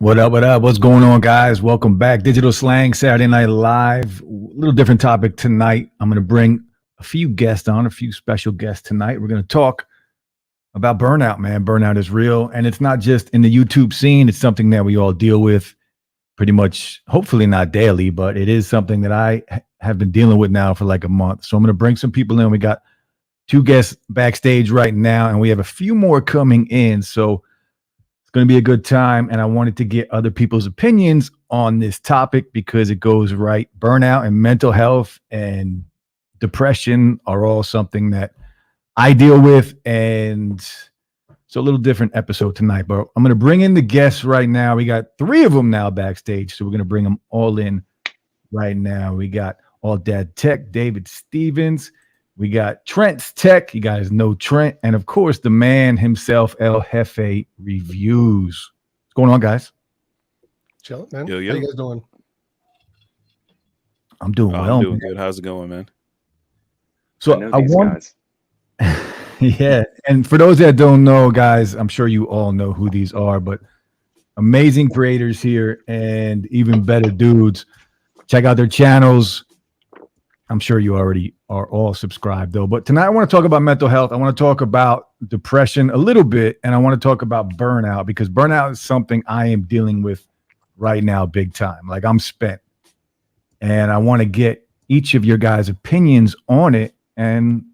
What up? What up? What's going on, guys? Welcome back. Digital Slang Saturday Night Live. A little different topic tonight. I'm going to bring a few guests on, a few special guests tonight. We're going to talk about burnout, man. Burnout is real. And it's not just in the YouTube scene, it's something that we all deal with pretty much, hopefully not daily, but it is something that I have been dealing with now for like a month. So I'm going to bring some people in. We got two guests backstage right now, and we have a few more coming in. So going to be a good time, and I wanted to get other people's opinions on this topic because it goes right. Burnout and mental health and depression are all something that I deal with, and so a little different episode tonight. But I'm going to bring in the guests right now. We got three of them now backstage, so we're going to bring them all in right now. We got All Dad Tech, David Stevens. We got Trent's Tech. You guys know Trent. And of course, the man himself, El Jefe Reviews. What's going on, guys? Chilling, man. Yo. How you guys doing? I'm doing well. I'm doing good. How's it going, man? So I want, yeah. And for those that don't know, guys, I'm sure you all know who these are, but amazing creators here and even better dudes. Check out their channels. I'm sure you already are all subscribed, though. But tonight I want to talk about mental health. I want to talk about depression a little bit, and I want to talk about burnout because burnout is something I am dealing with right now big time. Like, I'm spent. And I want to get each of your guys' opinions on it and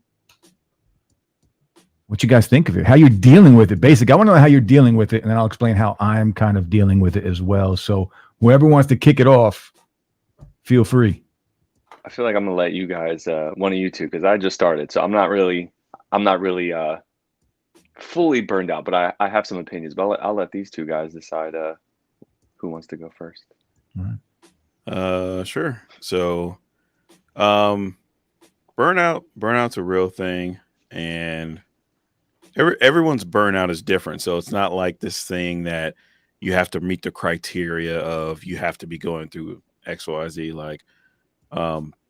what you guys think of it, how you're dealing with it. Basically, I want to know how you're dealing with it, and then I'll explain how I'm kind of dealing with it as well. So whoever wants to kick it off, feel free. I feel like I'm gonna let you guys, one of you two, because I just started, so I'm not really fully burned out, but I have some opinions. But I'll let these two guys decide who wants to go first. All right. Sure. So, burnout's a real thing, and everyone's burnout is different. So it's not like this thing that you have to meet the criteria of you have to be going through X, Y, Z. Like,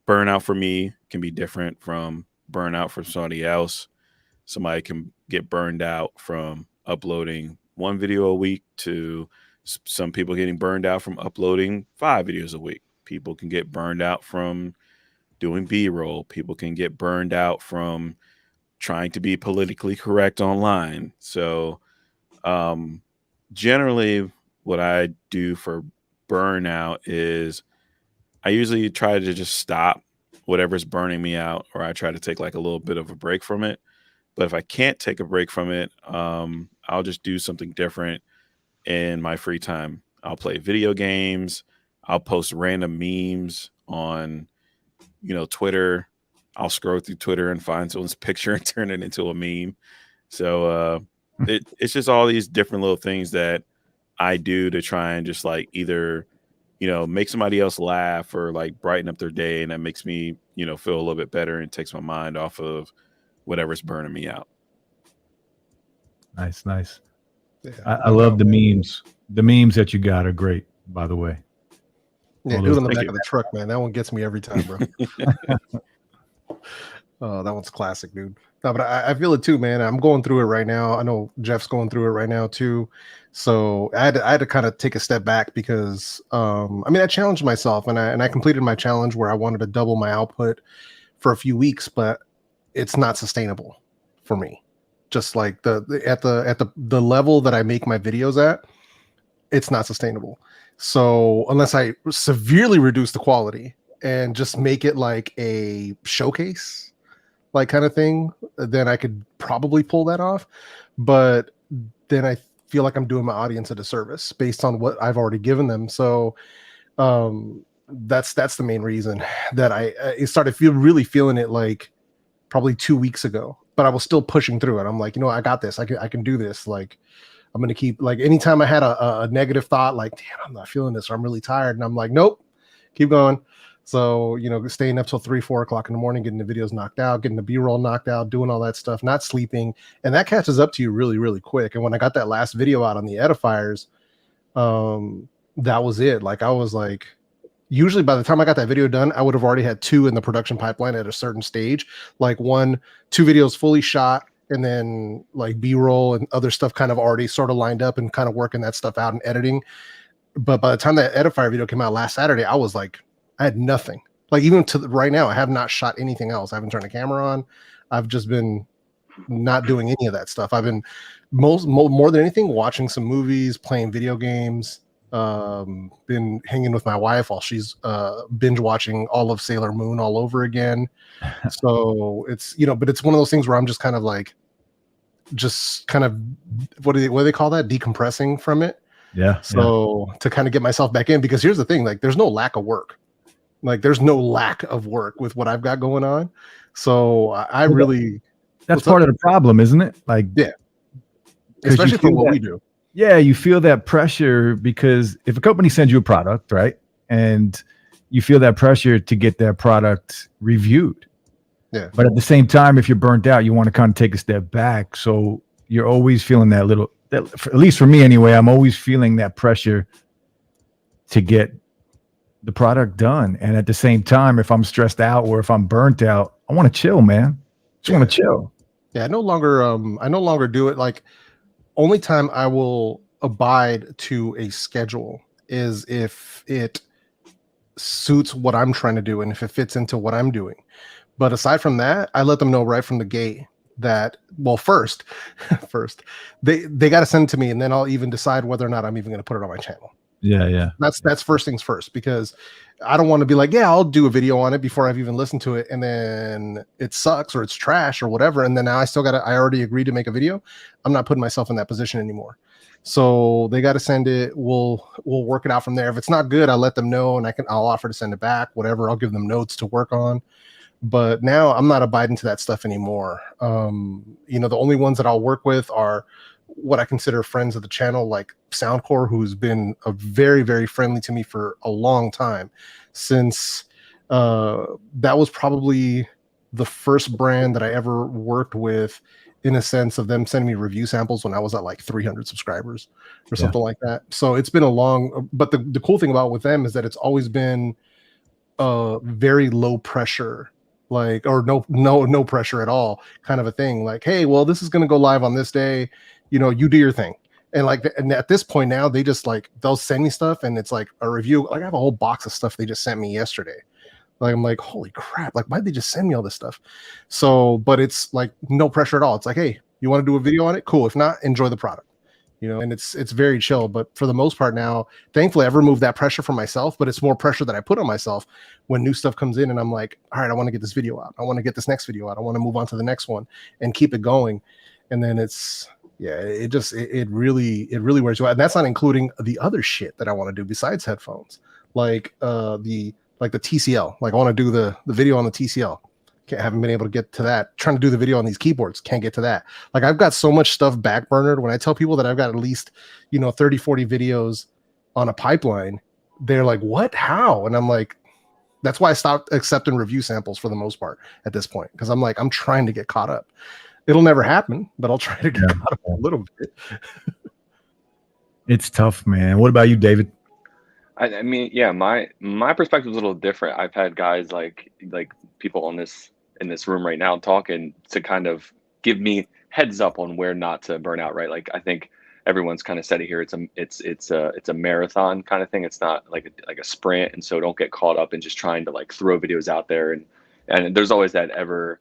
burnout for me can be different from burnout for somebody else. Somebody can get burned out from uploading one video a week to some people getting burned out from uploading 5 videos a week. People can get burned out from doing B-roll. People can get burned out from trying to be politically correct online. So generally what I do for burnout is I usually try to just stop whatever's burning me out, or I try to take like a little bit of a break from it. But if I can't take a break from it, I'll just do something different in my free time. I'll play video games. I'll post random memes on, Twitter. I'll scroll through Twitter and find someone's picture and turn it into a meme. So it's just all these different little things that I do to try and just like either make somebody else laugh or like brighten up their day. And that makes me, feel a little bit better and takes my mind off of whatever's burning me out. Nice. Yeah, I love the memes. The memes that you got are great, by the way. Yeah, dude on the back of the truck, man. That one gets me every time, bro. Oh, that one's classic, dude. No, but I feel it too, man. I'm going through it right now. I know Jeff's going through it right now too. So I had to kind of take a step back because I challenged myself and I completed my challenge where I wanted to double my output for a few weeks, but it's not sustainable for me. Just like at the level that I make my videos at, it's not sustainable. So unless I severely reduce the quality and just make it like a showcase, like kind of thing, then I could probably pull that off. But then I feel like I'm doing my audience a disservice based on what I've already given them. So that's the main reason that I started really feeling it like probably 2 weeks ago. But I was still pushing through it. I'm like, I got this. I can do this. Like, I'm gonna keep, like, anytime I had a negative thought, like, damn, I'm not feeling this, or I'm really tired, and I'm like, nope, keep going. So, staying up till 3-4 o'clock in the morning, getting the videos knocked out, getting the B-roll knocked out, doing all that stuff, not sleeping, and that catches up to you really, really quick. And when I got that last video out on the edifiers, that was it. Like, I was like, usually by the time I got that video done, I would have already had 2 in the production pipeline at a certain stage, like 2 videos fully shot, and then like B-roll and other stuff kind of already sort of lined up and kind of working that stuff out and editing. But by the time that Edifier video came out last Saturday, I was like, I had nothing. Like even to right now, I have not shot anything else. I haven't turned the camera on. I've just been not doing any of that stuff. I've been more than anything watching some movies, playing video games, been hanging with my wife while she's binge watching all of Sailor Moon all over again. So it's, you know, but it's one of those things where I'm just kind of like, just kind of what do they call that, decompressing from it. So to kind of get myself back in, because here's the thing, like there's no lack of work. Like there's no lack of work with what I've got going on. So I really, that's part of the problem, isn't it? Like, yeah, especially for what we do. Yeah, you feel that pressure because if a company sends you a product, right, and you feel that pressure to get that product reviewed. Yeah. But at the same time, if you're burnt out, you want to kind of take a step back. So you're always feeling that little, at least for me anyway, I'm always feeling that pressure to get the product done. And at the same time, if I'm stressed out or if I'm burnt out, I want to chill, man. Just want to chill. Yeah, I no longer do it. Like only time I will abide to a schedule is if it suits what I'm trying to do and if it fits into what I'm doing. But aside from that, I let them know right from the gate that, well, first they got to send it to me, and then I'll even decide whether or not I'm even going to put it on my channel. Yeah. That's first things first, because I don't want to be like, yeah, I'll do a video on it before I've even listened to it, and then it sucks or it's trash or whatever, and then now I already agreed to make a video. I'm not putting myself in that position anymore. So they got to send it. We'll work it out from there. If it's not good, I'll let them know, and I'll offer to send it back, whatever. I'll give them notes to work on. But now I'm not abiding to that stuff anymore. You know, the only ones that I'll work with are what I consider friends of the channel, like Soundcore, who's been a very, very friendly to me for a long time, since that was probably the first brand that I ever worked with, in a sense of them sending me review samples when I was at like 300 subscribers or something like that. So it's been a long, but the cool thing about with them is that it's always been very low pressure, like, or no pressure at all kind of a thing. Like, hey, well, this is going to go live on this day, you know, you do your thing. And like, and at this point now, they just like, they'll send me stuff and it's like a review. Like I have a whole box of stuff they just sent me yesterday. Like, I'm like, holy crap, like, why'd they just send me all this stuff? So, but it's like no pressure at all. It's like, hey, you want to do a video on it? Cool. If not, enjoy the product, you know, and it's very chill. But for the most part now, thankfully, I've removed that pressure from myself, but it's more pressure that I put on myself when new stuff comes in and I'm like, all right, I want to get this video out. I want to get this next video out. I want to move on to the next one and keep it going. And then it's, yeah, it really wears you out. And that's not including the other shit that I want to do besides headphones, like the TCL. Like I want to do the video on the TCL. Haven't been able to get to that. Trying to do the video on these keyboards, can't get to that. Like I've got so much stuff backburnered. When I tell people that I've got at least, you know, 30, 40 videos on a pipeline, they're like, what, how? And I'm like, that's why I stopped accepting review samples for the most part at this point. Cause I'm like, I'm trying to get caught up. It'll never happen, but I'll try to get caught up a little bit. It's tough, man. What about you, David? I mean, yeah, my perspective is a little different. I've had guys like people in this room right now talking to kind of give me heads up on where not to burn out, right? Like I think everyone's kind of said it here. It's a marathon kind of thing. It's not like a sprint, and so don't get caught up in just trying to like throw videos out there. And there's always that ever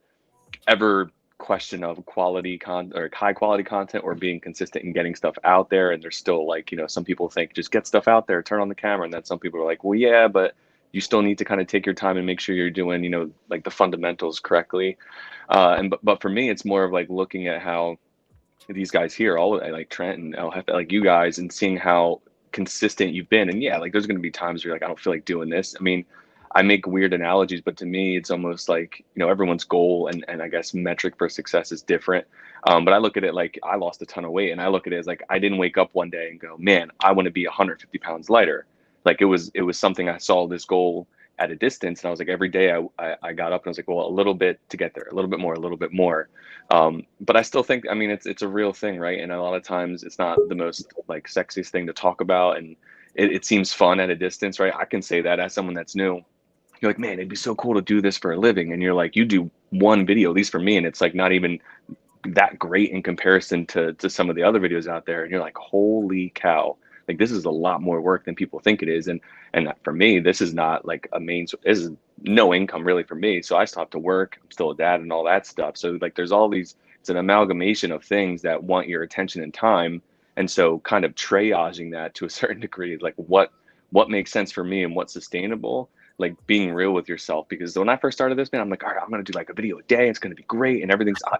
question of quality or high quality content or being consistent and getting stuff out there. And there's still like, you know, some people think just get stuff out there, turn on the camera, and then some people are like, well, yeah, but you still need to kind of take your time and make sure you're doing, you know, like the fundamentals correctly. But for me, it's more of like looking at how these guys here, all like Trent and El Jefe, like you guys, and seeing how consistent you've been. And yeah, like there's going to be times where you're like, I don't feel like doing this. I mean, I make weird analogies, but to me, it's almost like, you know, everyone's goal and I guess metric for success is different. But I look at it like I lost a ton of weight, and I look at it as like I didn't wake up one day and go, man, I want to be 150 pounds lighter. Like it was something I saw this goal at a distance, and I was like, every day I got up and I was like, well, a little bit to get there, a little bit more. But I still think, I mean, it's a real thing, right? And a lot of times it's not the most like sexiest thing to talk about, and it seems fun at a distance, right? I can say that as someone that's new. You're like, man, it'd be so cool to do this for a living. And you're like, you do one video, at least for me, and it's like not even that great in comparison to some of the other videos out there. And you're like, holy cow, Like this is a lot more work than people think it is. And for me, this is not like this is no income really for me. So I still have to work. I'm still a dad and all that stuff. So like there's all these, it's an amalgamation of things that want your attention and time. And so kind of triaging that to a certain degree, like what makes sense for me and what's sustainable, like being real with yourself. Because when I first started this, man, I'm like, all right, I'm going to do like a video a day. It's going to be great. And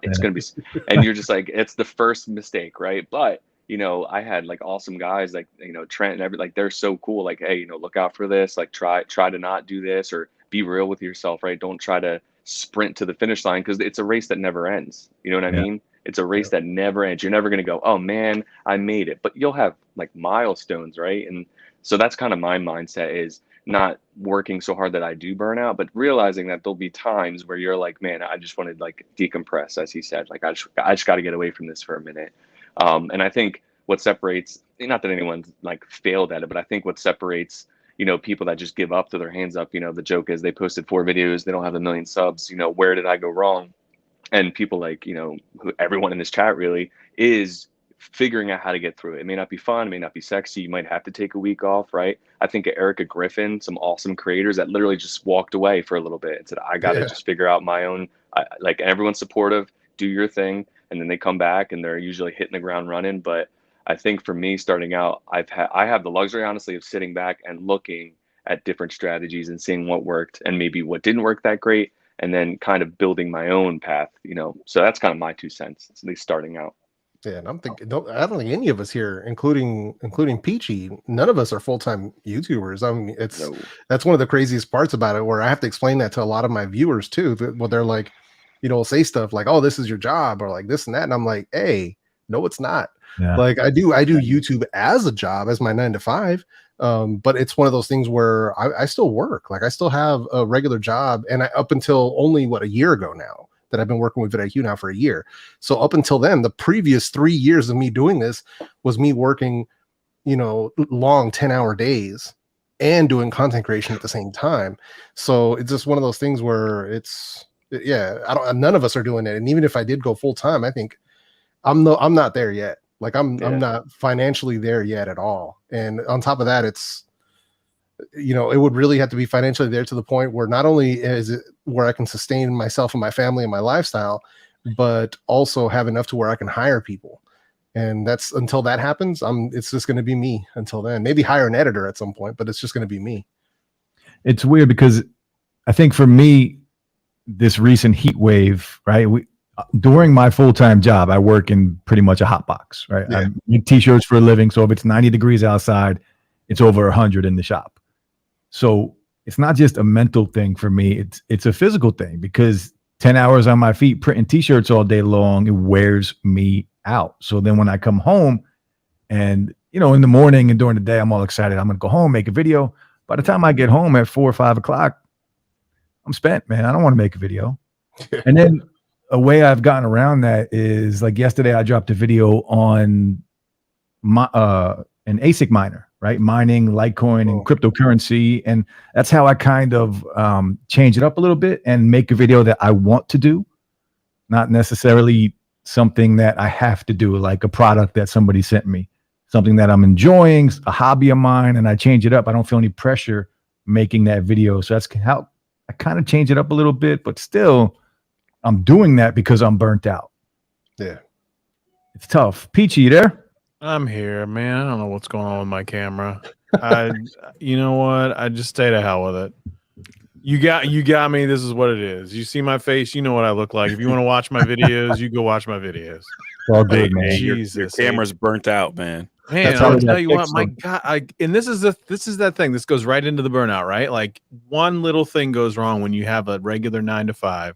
it's going to be, and you're just like, it's the first mistake. Right. But, you know, I had like awesome guys like, you know, Trent and like, they're so cool. Like, hey, you know, look out for this, like try to not do this, or be real with yourself. Right. Don't try to sprint to the finish line, because it's a race that never ends. You know what I mean? It's a race that never ends. You're never going to go, oh man, I made it, but you'll have like milestones. Right. And so that's kind of my mindset, is not working so hard that I do burn out, but realizing that there'll be times where you're like, man, I just want to like decompress, as he said, like I just got to get away from this for a minute. And I think what separates, not that anyone's like failed at it, but I think what separates, you know, people that just give up, throw their hands up, you know, the joke is they posted 4 videos, they don't have 1 million subs, you know, where did I go wrong? And people like, you know, everyone in this chat really is figuring out how to get through it. It may not be fun, it may not be sexy. You might have to take a week off, right? I think of Erica Griffin, some awesome creators that literally just walked away for a little bit and said, I got to just figure out my own, like everyone's supportive, do your thing. And then they come back and they're usually hitting the ground running. But I think for me starting out, I have the luxury, honestly, of sitting back and looking at different strategies and seeing what worked and maybe what didn't work that great, and then kind of building my own path, you know. So that's kind of my 2 cents, at least starting out. Yeah, and I'm thinking, I don't think any of us here, including Peachy, none of us are full-time YouTubers. I mean, that's one of the craziest parts about it, where I have to explain that to a lot of my viewers too. Well, they're like, you know, say stuff like, "Oh, this is your job," or like this and that, and I'm like, "Hey, no, it's not." Yeah. Like I do YouTube as a job, as my 9 to 5. But it's one of those things where I still work. Like I still have a regular job, and up until only a year ago now, that I've been working with vidIQ now for a year. So up until then, the previous 3 years of me doing this was me working, you know, long 10-hour days and doing content creation at the same time. So it's just one of those things where none of us are doing it. And even if I did go full time, I think I'm not there yet. Like I'm not financially there yet at all. And on top of that, it's, you know, it would really have to be financially there to the point where not only is it where I can sustain myself and my family and my lifestyle, but also have enough to where I can hire people. And that's, until that happens, it's just going to be me until then. Maybe hire an editor at some point, but it's just going to be me. It's weird because I think for me, this recent heat wave, right? During my full-time job, I work in pretty much a hot box, right? Yeah. I make t-shirts for a living. So if it's 90 degrees outside, it's over 100 in the shop. So it's not just a mental thing for me. It's a physical thing, because 10 hours on my feet printing t-shirts all day long, it wears me out. So then when I come home and, you know, in the morning and during the day, I'm all excited. I'm going to go home, make a video. By the time I get home at 4 or 5 o'clock, I'm spent, man. I don't want to make a video. And then a way I've gotten around that is, like yesterday, I dropped a video on my, an ASIC miner, right? Mining Litecoin and cryptocurrency. And that's how I kind of change it up a little bit and make a video that I want to do, not necessarily something that I have to do, like a product that somebody sent me, something that I'm enjoying, a hobby of mine, and I change it up. I don't feel any pressure making that video. So that's how I kind of change it up a little bit, but still I'm doing that because I'm burnt out. Yeah. It's tough. Peachy, you there? I'm here, man. I don't know what's going on with my camera. You know what? I just stay to hell with it. You got me. This is what it is. You see my face. You know what I look like. If you want to watch my videos, you go watch my videos. All good, man. Jesus, your camera's burnt out, man. Man, I'll tell you what, my God. And this is that thing. This goes right into the burnout, right? Like one little thing goes wrong when you have a regular 9 to 5.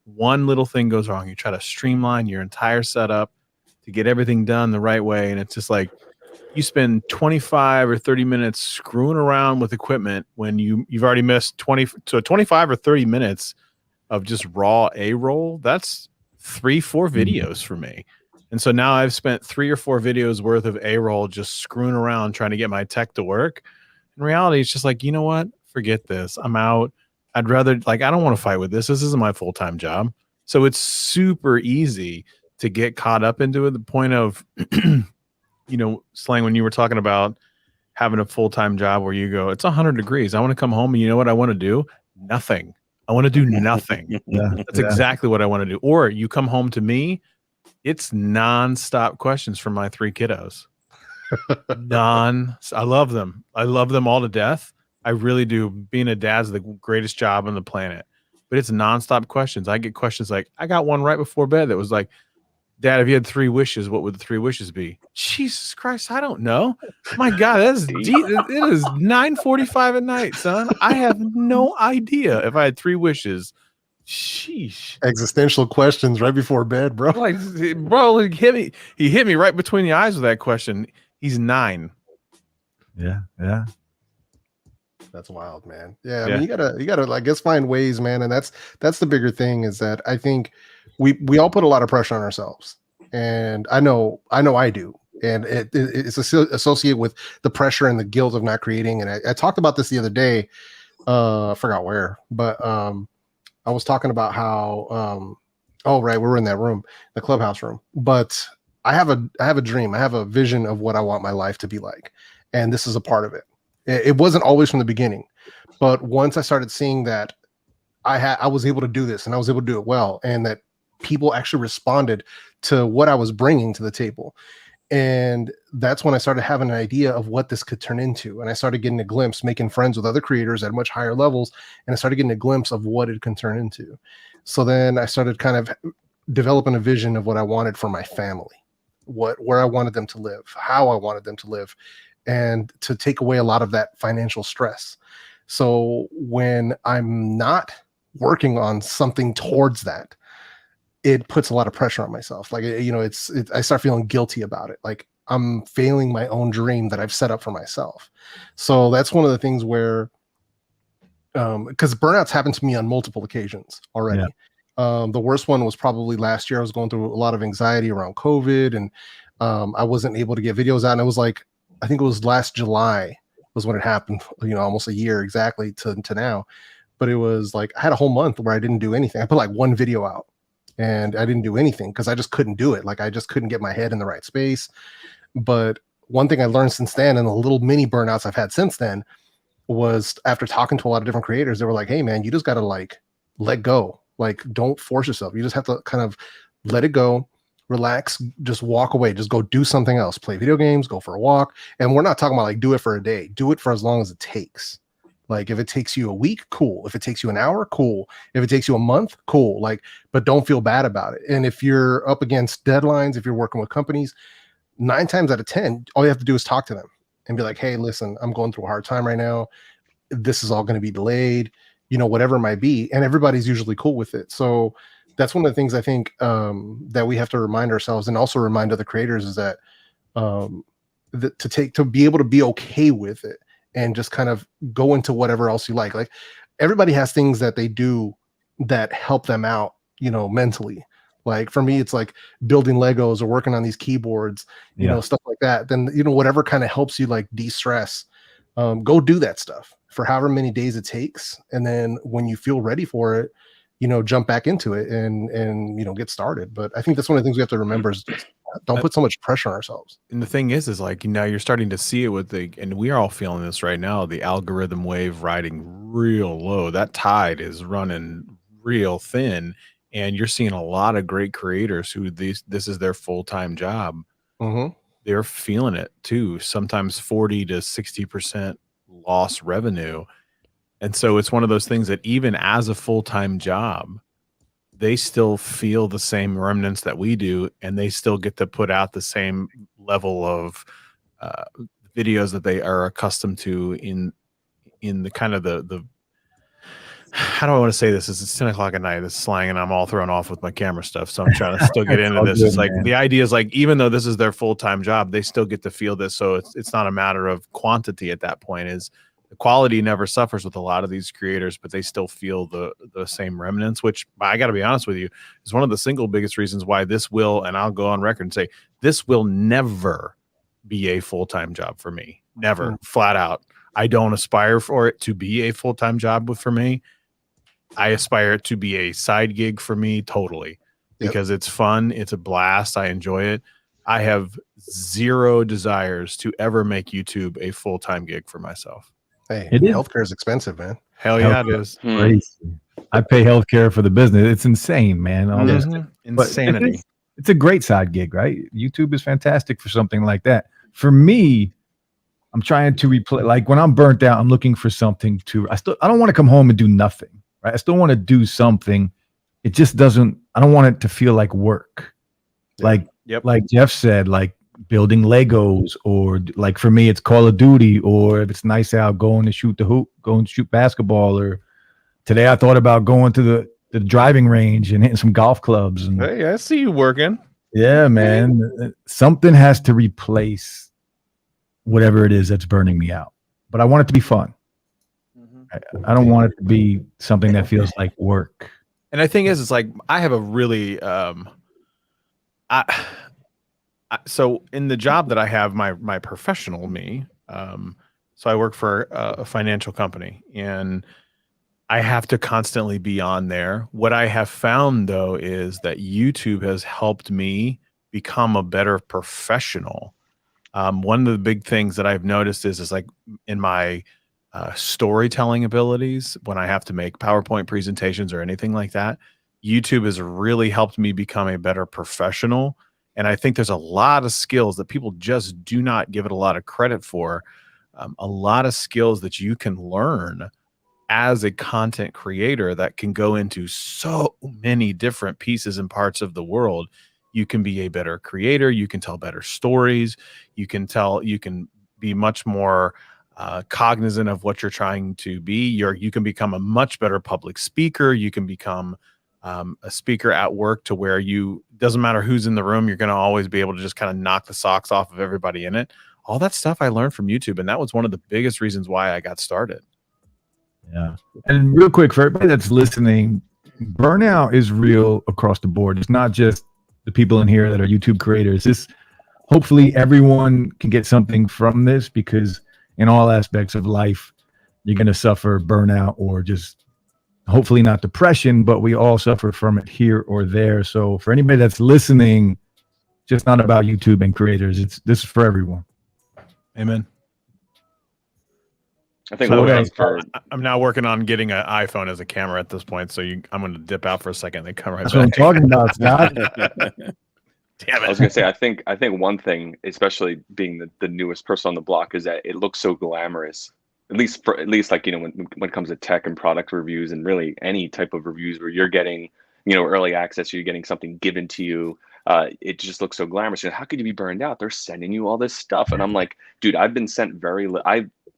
One little thing goes wrong. You try to streamline your entire setup to get everything done the right way. And it's just like you spend 25 or 30 minutes screwing around with equipment when you've already missed 25 or 30 minutes of just raw A-roll. That's 3-4 videos for me. And so now I've spent 3 or 4 videos worth of A-roll just screwing around trying to get my tech to work. In reality, it's just like, you know what? Forget this. I'm out. I'd rather, like, I don't want to fight with this. This isn't my full-time job. So it's super easy to get caught up into it. The point of, you know, Slang, when you were talking about having a full-time job where you go, it's 100 degrees. I want to come home and you know what I want to do? Nothing. I want to do nothing. That's exactly what I want to do. Or you come home to me, it's nonstop questions from my 3 kiddos. I love them. I love them all to death. I really do. Being a dad's the greatest job on the planet. But it's nonstop questions. I get questions like, I got one right before bed that was like, Dad, if you had 3 wishes, what would the 3 wishes be? Jesus Christ, I don't know. My God, that's deep. It is 9:45 at night, son. I have no idea if I had 3 wishes. Sheesh. Existential questions right before bed, bro. Like, bro, he hit me right between the eyes with that question. He's 9. Yeah. That's wild, man. Yeah, I mean, you gotta, I guess, find ways, man. And that's the bigger thing, is that I think we all put a lot of pressure on ourselves, and I know I do, and it's associated with the pressure and the guilt of not creating. And I talked about this the other day. I forgot where, but I was talking about how oh right, we were in that room, the clubhouse room. But I have a dream, I have a vision of what I want my life to be like, and this is a part of it. It wasn't always from the beginning, but once I started seeing that I was able to do this, and I was able to do it well, and that people actually responded to what I was bringing to the table. And that's when I started having an idea of what this could turn into. And I started getting a glimpse, making friends with other creators at much higher levels. And I started getting a glimpse of what it can turn into. So then I started kind of developing a vision of what I wanted for my family, where I wanted them to live, how I wanted them to live, and to take away a lot of that financial stress. So when I'm not working on something towards that, it puts a lot of pressure on myself. Like, I start feeling guilty about it. Like I'm failing my own dream that I've set up for myself. So that's one of the things where, because burnouts happened to me on multiple occasions already. Yeah. The worst one was probably last year. I was going through a lot of anxiety around COVID, and I wasn't able to get videos out. And it was like, I think it was last July was when it happened, almost a year exactly to now. But it was like, I had a whole month where I didn't do anything. I put like 1 video out, and I didn't do anything because I just couldn't do it. Like I just couldn't get my head in the right space. But one thing I learned since then, and the little mini burnouts I've had since then, was after talking to a lot of different creators, they were like, hey man, you just got to like let go. Like, don't force yourself. You just have to kind of let it go, relax, just walk away, just go do something else, play video games, go for a walk. And we're not talking about like do it for a day, do it for as long as it takes. Like if it takes you a week, cool. If it takes you an hour, cool. If it takes you a month, cool. Like, but don't feel bad about it. And if you're up against deadlines, if you're working with companies, 9 times out of 10, all you have to do is talk to them and be like, hey, listen, I'm going through a hard time right now. This is all going to be delayed, whatever it might be. And everybody's usually cool with it. So that's one of the things I think that we have to remind ourselves, and also remind other creators, is that to be able to be okay with it and just kind of go into whatever else you like. Like everybody has things that they do that help them out, mentally. Like for me, it's like building Legos or working on these keyboards, stuff like that. Then, whatever kind of helps you like de-stress, go do that stuff for however many days it takes. And then when you feel ready for it, jump back into it and get started. But I think that's one of the things we have to remember is just don't put so much pressure on ourselves. And the thing is like, now you're starting to see it with and we are all feeling this right now, the algorithm wave riding real low. That tide is running real thin. And you're seeing a lot of great creators who this is their full-time job. Mm-hmm. They're feeling it too. Sometimes 40 to 60% lost revenue. And so it's one of those things that even as a full-time job, they still feel the same remnants that we do, and they still get to put out the same level of videos that they are accustomed to in the kind of the how do I want to say this? It's 10 o'clock at night. It's slang, and I'm all thrown off with my camera stuff. So I'm trying to still get into this. It's like the idea is like, even though this is their full-time job, they still get to feel this. So it's not a matter of quantity at that point. Is the quality never suffers with a lot of these creators, but they still feel the same remnants, which I got to be honest with you, is one of the single biggest reasons why this will, and I'll go on record and say, this will never be a full-time job for me. Never, flat out. I don't aspire for it to be a full-time job for me. I aspire it to be a side gig for me, totally, because it's fun. It's a blast. I enjoy it. I have zero desires to ever make YouTube a full-time gig for myself. Hey, It is. healthcare is expensive, man. Hell yeah, it is. Crazy. I pay healthcare for the business. It's insane, man. All this. Mhm. But Insanity. it's a great side gig, right? YouTube is fantastic for something like that. For me, I'm trying to replace, like when I'm burnt out, I'm looking for something I don't want to come home and do nothing, right? I still want to do something. It just doesn't, I don't want it to feel like work. Yeah. Like Jeff said, like building Legos, or like for me, it's Call of Duty, or if it's nice out, going to shoot the hoop, going to shoot basketball. Or today I thought about going to the driving range and hitting some golf clubs. And Hey, I see you working. yeah, man, something has to replace whatever it is that's burning me out. But I want it to be fun. I don't want it to be something that feels like work. And the thing is, it's like I have a really so in the job that I have, my professional me, so I work for a financial company, and I have to constantly be on there. What I have found, though, is that YouTube has helped me become a better professional. One of the big things that I've noticed is like in my storytelling abilities, when I have to make PowerPoint presentations or anything like that, YouTube has really helped me become a better professional. And I think there's a lot of skills that people just do not give it a lot of credit for. A lot of skills that you can learn as a content creator that can go into so many different pieces and parts of the world. You can be a better creator. You can tell better stories. You can be much more cognizant of what you're trying to be. You can become a much better public speaker. You can become a speaker at work to where doesn't matter who's in the room, you're going to always be able to just kind of knock the socks off of everybody in it. All that stuff I learned from YouTube, and that was one of the biggest reasons why I got started. Yeah. And real quick, for everybody that's listening, burnout is real across the board. It's not just the people in here that are YouTube creators. Hopefully everyone can get something from this, because in all aspects of life, you're going to suffer burnout, or just hopefully not depression, but we all suffer from it here or there. So for anybody that's listening, just not about YouTube and creators. This is for everyone. Amen. I think I'm now working on getting an iPhone as a camera at this point. So I'm going to dip out for a second. They come right That's back. what I'm talking about, Scott. Damn it. I was gonna say, I think one thing, especially being the newest person on the block, is that it looks so glamorous. At least like, when it comes to tech and product reviews, and really any type of reviews where you're getting, early access, you're getting something given to you. It just looks so glamorous. How could you be burned out? They're sending you all this stuff, and I'm like, dude, I've been sent very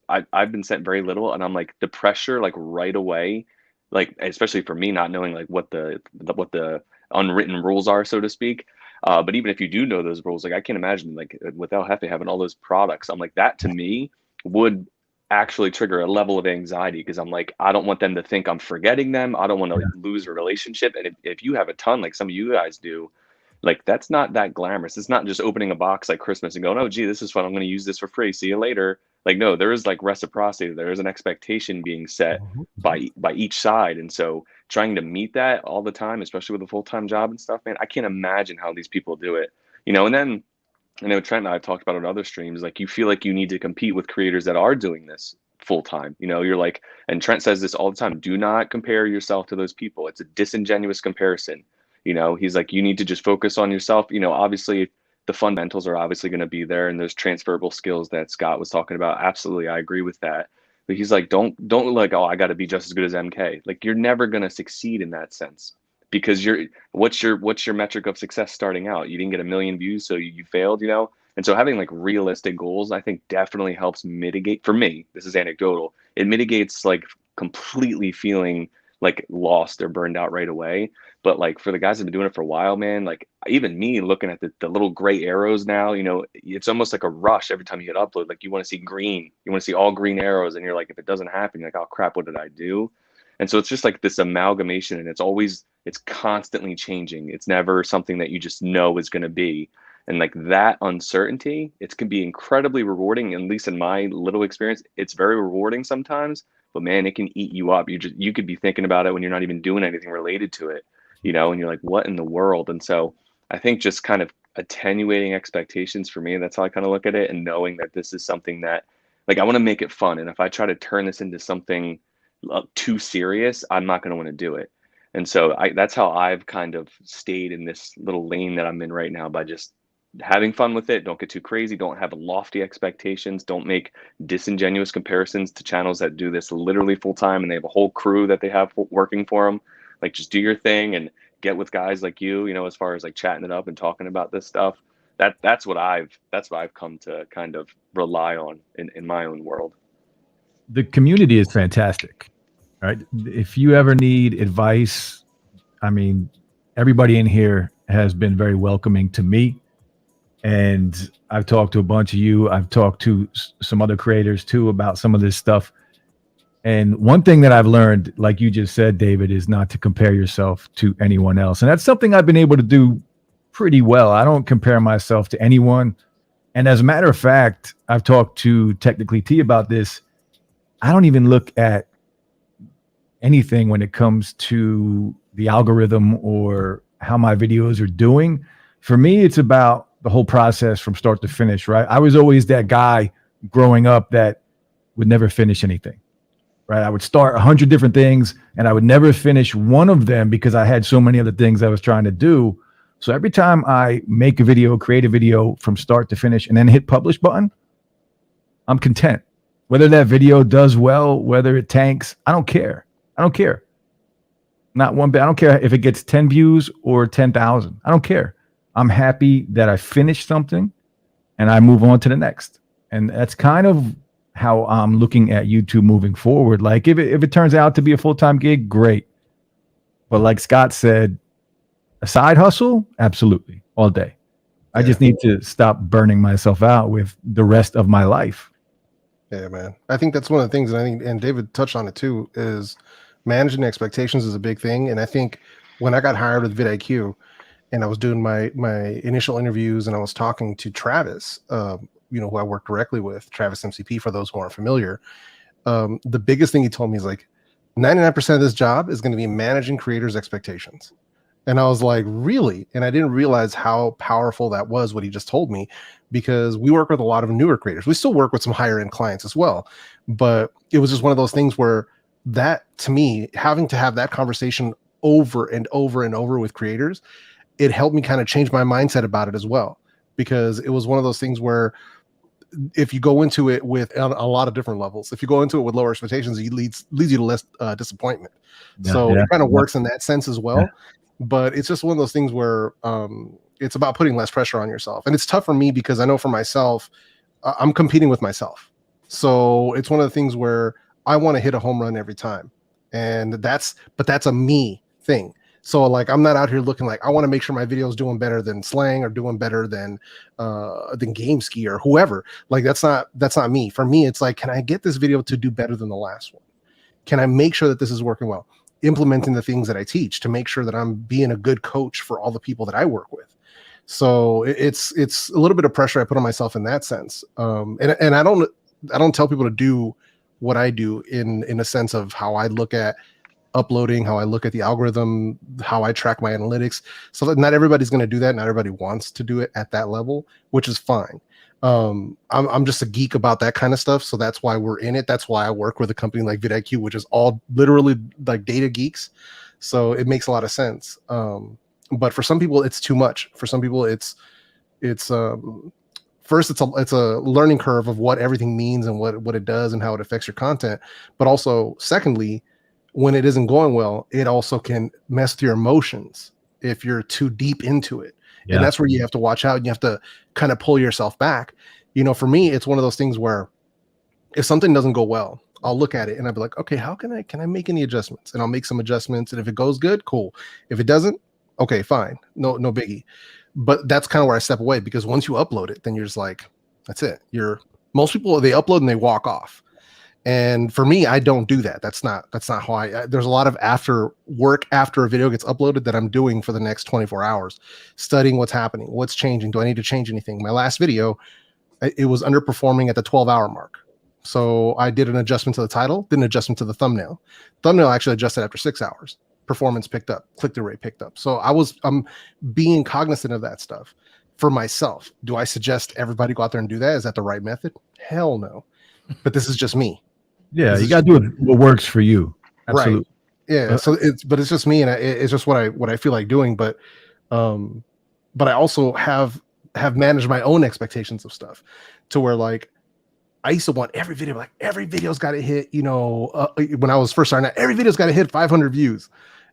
I've been sent very little, and I'm like, the pressure, like right away, like especially for me not knowing like what the unwritten rules are, so to speak. But even if you do know those rules, like I can't imagine like without Hefe having all those products. I'm like, that to me would actually trigger a level of anxiety, because I'm like, I don't want them to think I'm forgetting them. I don't want to lose a relationship. And if you have a ton, like some of you guys do, like that's not that glamorous. It's not just opening a box like Christmas and going, oh, gee, this is fun. I'm going to use this for free. See you later. Like, no, there is like reciprocity. There is an expectation being set by each side. And so trying to meet that all the time, especially with a full-time job and stuff, man, I can't imagine how these people do it, and then, Trent and I have talked about it on other streams, like you feel like you need to compete with creators that are doing this full time. You're like, and Trent says this all the time, do not compare yourself to those people. It's a disingenuous comparison. He's like, you need to just focus on yourself. Obviously the fundamentals are obviously going to be there, and there's transferable skills that Scott was talking about. Absolutely. I agree with that. But he's like, don't like, oh, I got to be just as good as MK. Like, you're never going to succeed in that sense, because what's your metric of success starting out? You didn't get 1 million views, so you failed, And so having like realistic goals, I think definitely helps mitigate, for me, this is anecdotal, it mitigates like completely feeling like lost or burned out right away. But like for the guys that have been doing it for a while, man, like even me looking at the little gray arrows now, it's almost like a rush every time you hit upload. Like you want to see green, you want to see all green arrows, and you're like, if it doesn't happen, you're like, oh crap, what did I do? And so it's just like this amalgamation, and it's constantly changing. It's never something that you just know is going to be. And like that uncertainty, it can be incredibly rewarding. At least in my little experience, it's very rewarding sometimes, but man, it can eat you up. You could be thinking about it when you're not even doing anything related to it, and you're like, what in the world? And so I think just kind of attenuating expectations for me. That's how I kind of look at it, and knowing that this is something that, like, I want to make it fun. And if I try to turn this into something too serious, I'm not going to want to do it. And so that's how I've kind of stayed in this little lane that I'm in right now, by just having fun with it. Don't get too crazy. Don't have lofty expectations. Don't make disingenuous comparisons to channels that do this literally full time and they have a whole crew that they have working for them. Like, just do your thing and get with guys like you know, as far as like chatting it up and talking about this stuff. That's what I've come to kind of rely on in my own world. The community is fantastic, right? If you ever need advice, I mean, everybody in here has been very welcoming to me. And I've talked to a bunch of you. I've talked to some other creators too about some of this stuff. And one thing that I've learned, like you just said, David, is not to compare yourself to anyone else. And that's something I've been able to do pretty well. I don't compare myself to anyone. And as a matter of fact, I've talked to Technically T about this. I don't even look at anything when it comes to the algorithm or how my videos are doing. For me, it's about the whole process from start to finish, right? I was always that guy growing up that would never finish anything, right? I would start 100 different things and I would never finish one of them because I had so many other things I was trying to do. So every time I make a video, create a video from start to finish and then hit publish button, I'm content. Whether that video does well, whether it tanks, I don't care. I don't care. Not one bit. I don't care if it gets 10 views or 10,000. I don't care. I'm happy that I finished something and I move on to the next. And that's kind of how I'm looking at YouTube moving forward. Like if it turns out to be a full-time gig, great. But like Scott said, a side hustle, absolutely, all day. I just need to stop burning myself out with the rest of my life. Yeah, man. I think that's one of the things, and I think, and David touched on it too, is managing expectations is a big thing. And I think when I got hired with vidIQ and I was doing my initial interviews and I was talking to Travis, you know, who I work directly with, Travis MCP, for those who aren't familiar, the biggest thing he told me is like 99% of this job is going to be managing creators' expectations. And I was like, really? And I didn't realize how powerful that was, what he just told me, because we work with a lot of newer creators. We still work with some higher end clients as well. But it was just one of those things where that, to me, having to have that conversation over and over and over with creators, it helped me kind of change my mindset about it as well. Because it was one of those things where if you go into it with a lot of different levels, if you go into it with lower expectations, it leads you to less disappointment. It kind of works in that sense as well. But it's just one of those things where it's about putting less pressure on yourself. And it's tough for me because I know for myself, I'm competing with myself. So it's one of the things where I want to hit a home run every time. And that's a me thing. So like, I'm not out here looking like I want to make sure my video is doing better than Slang or doing better than GameSki or whoever. Like that's not me. For me, it's like, can I get this video to do better than the last one? Can I make sure that this is working well? Implementing the things that I teach to make sure that I'm being a good coach for all the people that I work with. So it's a little bit of pressure I put on myself in that sense. And I don't tell people to do what I do in a sense of how I look at uploading, how I look at the algorithm, how I track my analytics. So that not everybody's going to do that. Not everybody wants to do it at that level, which is fine. I'm just a geek about that kind of stuff. So that's why we're in it. That's why I work with a company like vidIQ, which is all literally like data geeks. So it makes a lot of sense. But for some people, it's too much. For some people, it's first, it's a learning curve of what everything means and what it does and how it affects your content. But also, secondly, when it isn't going well, it also can mess with your emotions if you're too deep into it. Yeah. And that's where you have to watch out and you have to kind of pull yourself back. You know, for me, it's one of those things where if something doesn't go well, I'll look at it and I'll be like, okay, how can I make any adjustments? And I'll make some adjustments. And if it goes good, cool. If it doesn't, okay, fine. No biggie. But that's kind of where I step away, because once you upload it, then you're just like, that's it. Most people, they upload and they walk off. And for me, I don't do that. That's not how there's a lot of after work after a video gets uploaded that I'm doing for the next 24 hours, studying what's happening, what's changing. Do I need to change anything? My last video, it was underperforming at the 12-hour mark. So I did an adjustment to the title, did an adjustment to the thumbnail. Thumbnail actually adjusted after 6 hours. Performance picked up, click-through rate picked up. So I'm being cognizant of that stuff. for myself. Do I suggest everybody go out there and do that? Is that the right method? Hell no. But this is just me. Yeah, This you is got to do what works for you. Absolutely. Right. Yeah. So it's just me, and it's just what I feel like doing. But I also have managed my own expectations of stuff to where like I used to want every video's got to hit, when I was first starting out, every video's got to hit 500 views,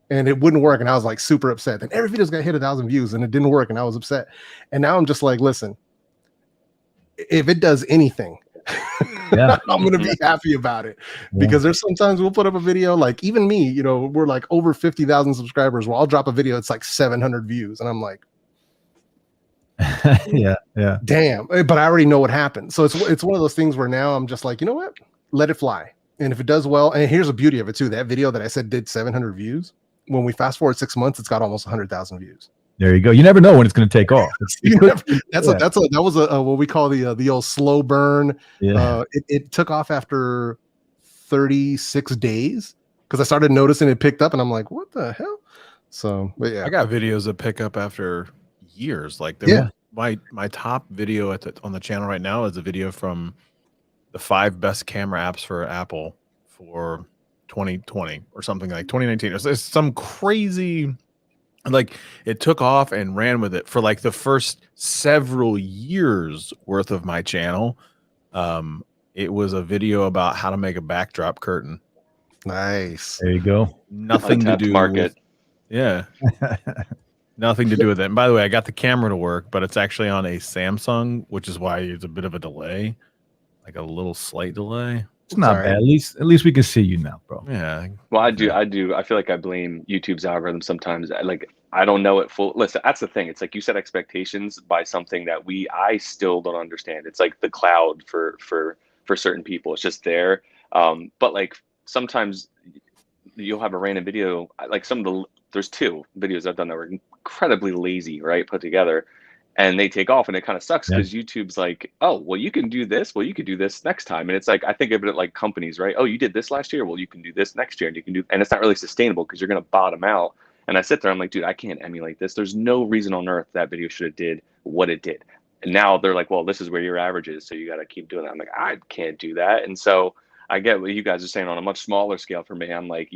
and it wouldn't work. And I was like super upset. Then every video's got to hit 1,000 views, and it didn't work. And I was upset. And now I'm just like, listen, if it does anything, Yeah. I'm going to be happy about it, because there's sometimes we'll put up a video, like even me, we're like over 50,000 subscribers. Well, I'll drop a video. It's like 700 views. And I'm like, yeah. damn, but I already know what happened. So it's one of those things where now I'm just like, you know what? Let it fly. And if it does well, and here's the beauty of it too, that video that I said did 700 views, when we fast forward 6 months, it's got almost 100,000 views. There you go. You never know when it's going to take off. That was what we call the old slow burn. Yeah. It took off after 36 days because I started noticing it picked up, and I'm like, what the hell? So, but yeah, I got videos that pick up after years. Like my top video on the channel right now is a video from the 5 best camera apps for Apple for 2020 or something, like 2019. It's some crazy, like it took off and ran with it for like the first several years worth of my channel. It was a video about how to make a backdrop curtain. Nice. There you go. Nothing to do market. Yeah. Nothing to do with it. And by the way, I got the camera to work, but it's actually on a Samsung, which is why it's a bit of a delay, like a little slight delay. It's not bad. At least we can see you now, bro. Yeah. Well, I do. I feel like I blame YouTube's algorithm sometimes. I don't know it full. Listen, that's the thing. It's like you set expectations by something that I still don't understand. It's like the cloud for certain people. It's just there. But like sometimes you'll have a random video. Like there's 2 videos I've done that were incredibly lazy, right? Put together. And they take off, and it kind of sucks because YouTube's like, oh, well, you can do this. Well, you could do this next time. And it's like, I think of it like companies, right? Oh, you did this last year. Well, you can do this next year, and it's not really sustainable because you're going to bottom out. And I sit there, I'm like, dude, I can't emulate this. There's no reason on earth that video should have did what it did. And now they're like, well, this is where your average is, so you got to keep doing that. I'm like, I can't do that. And so I get what you guys are saying on a much smaller scale for me. I'm like,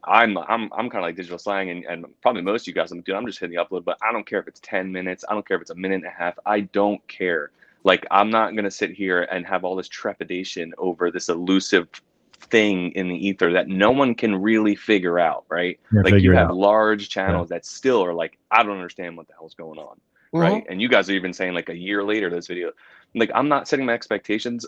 I'm kind of like Digital Slang, and probably most of you guys. I'm just hitting the upload, but I don't care if it's 10 minutes. I don't care if it's a minute and a half. I don't care. Like, I'm not going to sit here and have all this trepidation over this elusive thing in the ether that no one can really figure out, right? Like you have large channels that still are like, I don't understand what the hell's going on, right? And you guys are even saying like a year later, this video, like I'm not setting my expectations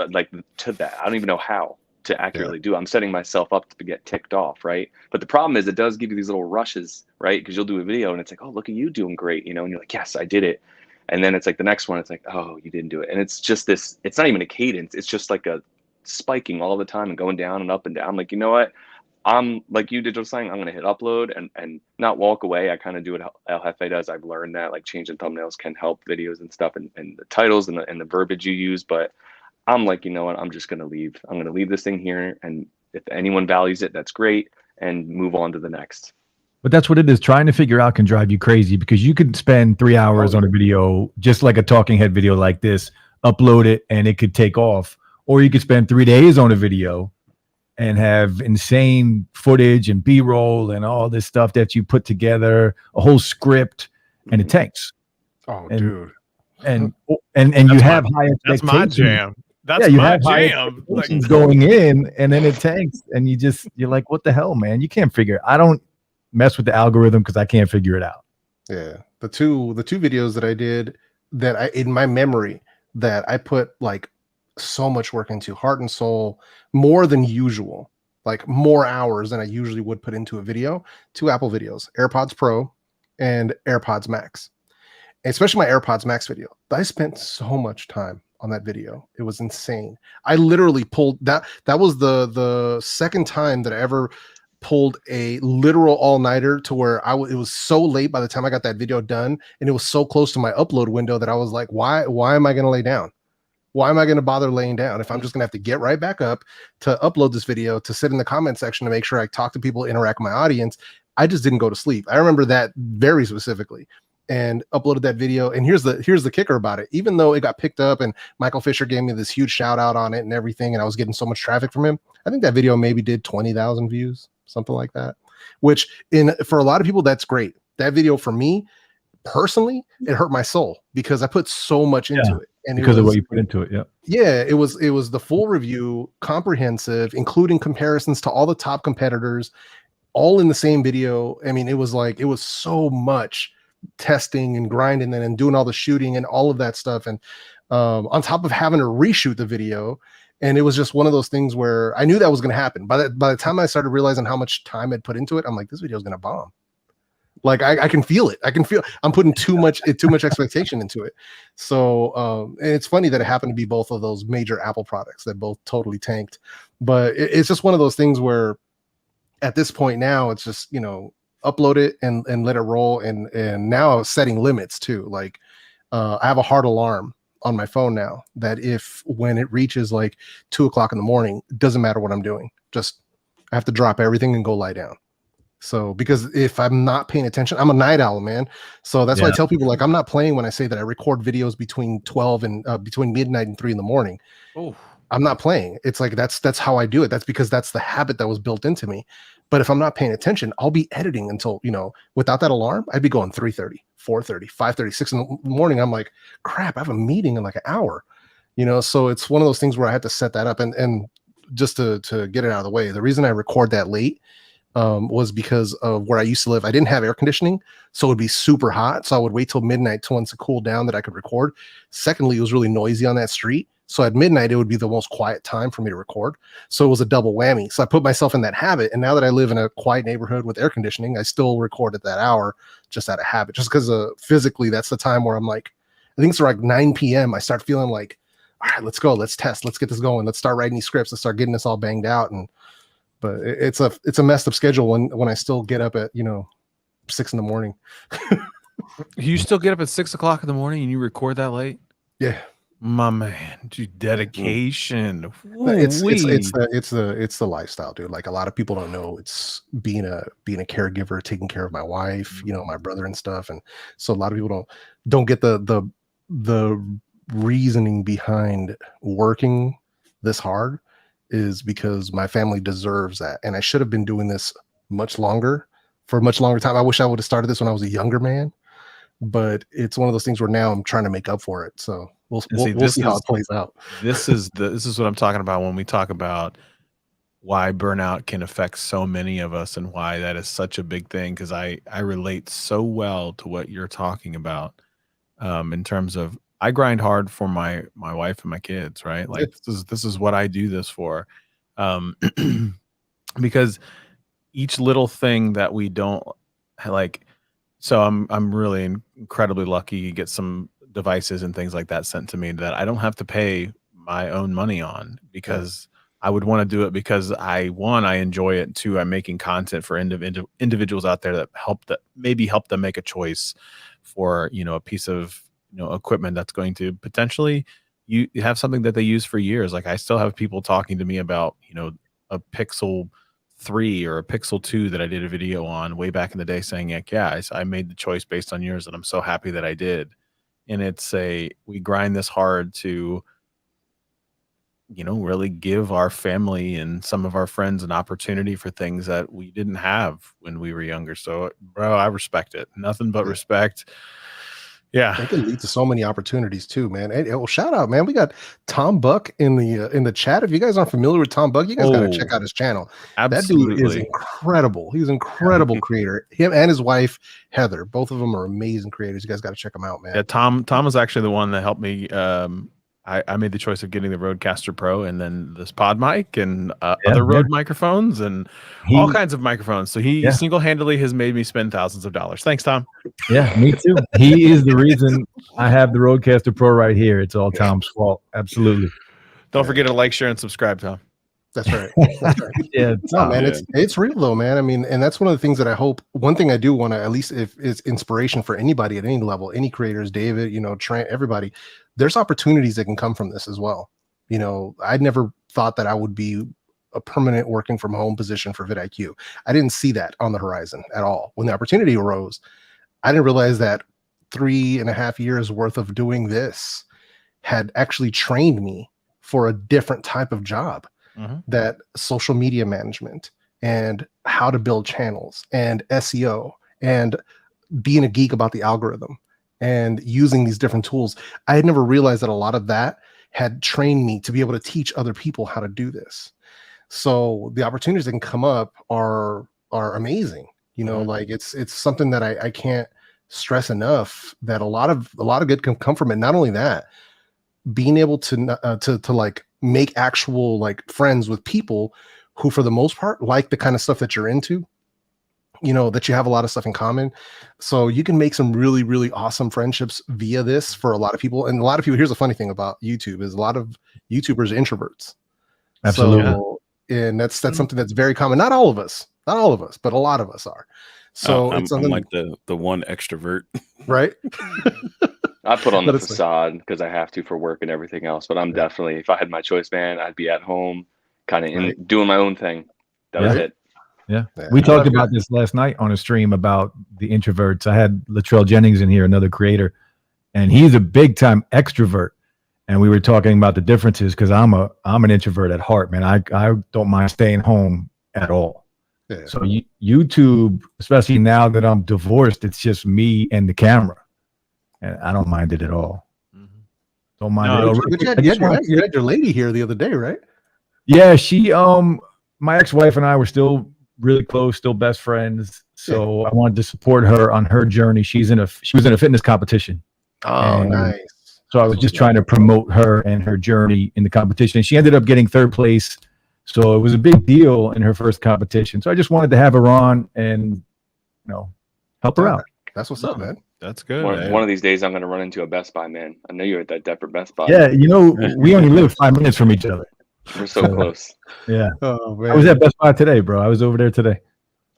like to that. I don't even know how to accurately do. I'm setting myself up to get ticked off, right? But the problem is it does give you these little rushes, right? Because you'll do a video and it's like, oh, look at you doing great, and you're like, yes, I did it. And then it's like the next one, it's like, oh, you didn't do it. And it's just this, it's not even a cadence. It's just like a spiking all the time and going down and up and down. Like, you know what? I'm like you, Digital Slang, I'm going to hit upload and not walk away. I kind of do what El Jefe does. I've learned that like changing thumbnails can help videos and stuff and the titles and the verbiage you use. But I'm like, you know what? I'm just going to leave. I'm going to leave this thing here. And if anyone values it, that's great. And move on to the next. But that's what it is. Trying to figure out can drive you crazy because you could spend 3 hours on a video, just like a talking head video like this, upload it, and it could take off. Or you could spend 3 days on a video and have insane footage and B-roll and all this stuff that you put together, a whole script, and it tanks. Oh, dude. And you have high expectations. That's my jam. That's you my have high jam. expectations going in, and then it tanks, and you're like, what the hell, man? You can't figure it. I don't mess with the algorithm because I can't figure it out. Yeah. The two videos that I did that I in my memory that I put like so much work into, heart and soul, more than usual, like more hours than I usually would put into a video. 2 Apple videos, AirPods Pro and AirPods Max. And especially my AirPods Max video. I spent so much time on that video. It was insane. I literally pulled that. That was the second time that I ever pulled a literal all-nighter to where it was so late by the time I got that video done, and it was so close to my upload window that I was like, why am I going to lay down? Why am I going to bother laying down if I'm just going to have to get right back up to upload this video, to sit in the comment section to make sure I talk to people, interact with my audience? I just didn't go to sleep. I remember that very specifically. and uploaded that video. And here's the kicker about it. Even though it got picked up and Michael Fisher gave me this huge shout out on it and everything, and I was getting so much traffic from him, I think that video maybe did 20,000 views, something like that. Which for a lot of people, that's great. That video for me personally, it hurt my soul because I put so much into it. And because of what you put into it. Yeah, it was the full review, comprehensive, including comparisons to all the top competitors, all in the same video. I mean, it was so much testing and grinding and doing all the shooting and all of that stuff. And on top of having to reshoot the video. And it was just one of those things where I knew that was going to happen. By the time I started realizing how much time I'd put into it, I'm like, this video is going to bomb. Like I can feel it. I'm putting too much expectation into it. So and it's funny that it happened to be both of those major Apple products that both totally tanked. But it's just one of those things where at this point now it's just, upload it and let it roll. And now setting limits too. Like I have a hard alarm on my phone now that when it reaches like 2:00 in the morning, it doesn't matter what I'm doing. Just I have to drop everything and go lie down. So, because if I'm not paying attention, I'm a night owl, man. So that's why I tell people, like, I'm not playing when I say that I record videos between 12 and between midnight and 3 in the morning. Oh, I'm not playing. It's like, that's how I do it. That's because that's the habit that was built into me. But if I'm not paying attention, I'll be editing until, without that alarm, I'd be going 3:30, 4:30, 5:30, 6 in the morning. I'm like, crap, I have a meeting in like an hour, so it's one of those things where I had to set that up and just to get it out of the way. The reason I record that late was because of where I used to live. I didn't have air conditioning, so it would be super hot. So I would wait till midnight once it cooled down that I could record. Secondly, it was really noisy on that street. So at midnight, it would be the most quiet time for me to record. So it was a double whammy. So I put myself in that habit. And now that I live in a quiet neighborhood with air conditioning, I still record at that hour just out of habit, just because physically that's the time where I'm like, I think it's like 9 p.m. I start feeling like, all right, let's go. Let's test. Let's get this going. Let's start writing these scripts. Let's start getting this all banged out. But it's a messed up schedule when I still get up at 6 in the morning. You still get up at 6:00 in the morning and you record that late? Yeah, my man, dude, dedication. It's the lifestyle, dude. Like a lot of people don't know, it's being a caregiver, taking care of my wife, my brother and stuff, and so a lot of people don't get the reasoning behind working this hard. Is because my family deserves that. And I should have been doing this for a much longer time. I wish I would have started this when I was a younger man, but it's one of those things where now I'm trying to make up for it. So we'll see how it plays out. This is what I'm talking about when we talk about why burnout can affect so many of us and why that is such a big thing. Cause I relate so well to what you're talking about in terms of, I grind hard for my wife and my kids, right? Like this is what I do this for. Because each little thing that we don't like, so I'm really incredibly lucky to get some devices and things like that sent to me that I don't have to pay my own money on, because I would want to do it because I enjoy it. Two, I'm making content for individuals out there that maybe help them make a choice for, a piece of, equipment that's going to potentially you have something that they use for years. Like I still have people talking to me about, a Pixel 3 or a Pixel 2 that I did a video on way back in the day saying, like, yeah, I made the choice based on yours and I'm so happy that I did. And we grind this hard to, really give our family and some of our friends an opportunity for things that we didn't have when we were younger. So, bro, I respect it. Nothing but respect. Yeah, it can lead to so many opportunities too, man. And well, shout out, man. We got Tom Buck in the chat. If you guys aren't familiar with Tom Buck, you guys got to check out his channel. Absolutely. That dude is incredible. He's an incredible creator. Him and his wife Heather, both of them are amazing creators. You guys got to check them out, man. Yeah, Tom was actually the one that helped me. I made the choice of getting the Rodecaster Pro and then this pod mic and other Rode microphones and all kinds of microphones. So he single-handedly has made me spend thousands of dollars. Thanks, Tom. Yeah, me too. He is the reason I have the Rodecaster Pro right here. It's all Tom's fault. Absolutely. Don't forget to like, share, and subscribe, Tom. That's right. That's right. Yeah, no, man, it's real though, man. I mean, and that's one of the things that I hope. One thing I do want to, at least if it's inspiration for anybody at any level, any creators, David, Trent, everybody, there's opportunities that can come from this as well. I'd never thought that I would be a permanent working from home position for vidIQ. I didn't see that on the horizon at all. When the opportunity arose, I didn't realize that 3.5 years worth of doing this had actually trained me for a different type of job, that social media management and how to build channels and SEO and being a geek about the algorithm and using these different tools. I had never realized that a lot of that had trained me to be able to teach other people how to do this. So the opportunities that can come up are amazing. You know, like it's something that I can't stress enough, that a lot of good can come from it. Not only that, being able to like make actual like friends with people who for the most part like the kind of stuff that you're into, you know, that you have a lot of stuff in common. So you can make some really, really awesome friendships via this for a lot of people. And a lot of people, here's the funny thing about YouTube, is a lot of YouTubers are introverts. Absolutely. So, and that's something that's very common. Not all of us, but a lot of us are. So I'm it's something like the one extrovert. right? I put on the But it's like- facade because I have to for work and everything else. But I'm definitely, if I had my choice, man, I'd be at home, kind of doing my own thing. That was it. Yeah. We I talked love about this last night on a stream about the introverts. I had Latrell Jennings in here, another creator, and he's a big time extrovert. And we were talking about the differences, because I'm an introvert at heart, man. I don't mind staying home at all. Yeah. So YouTube, especially now that I'm divorced, it's just me and the camera, and I don't mind it at all. Don't mind it at all. But you had your lady here the other day, right? Yeah, she my ex-wife and I were still really close, still best friends. So I wanted to support her on her journey. She was in a fitness competition. Oh, nice. So I was just trying to promote her and her journey in the competition. She ended up getting third place. So it was a big deal in her first competition. So I just wanted to have her on and, you know, help her out. That's what's up, man. That's good. One of these days, I'm going to run into a Best Buy, man. I know you're at that Depper Best Buy. Yeah, you know, we only live 5 minutes from each other. We're so close. Yeah. Oh, man. I was at Best Buy today, bro. I was over there today.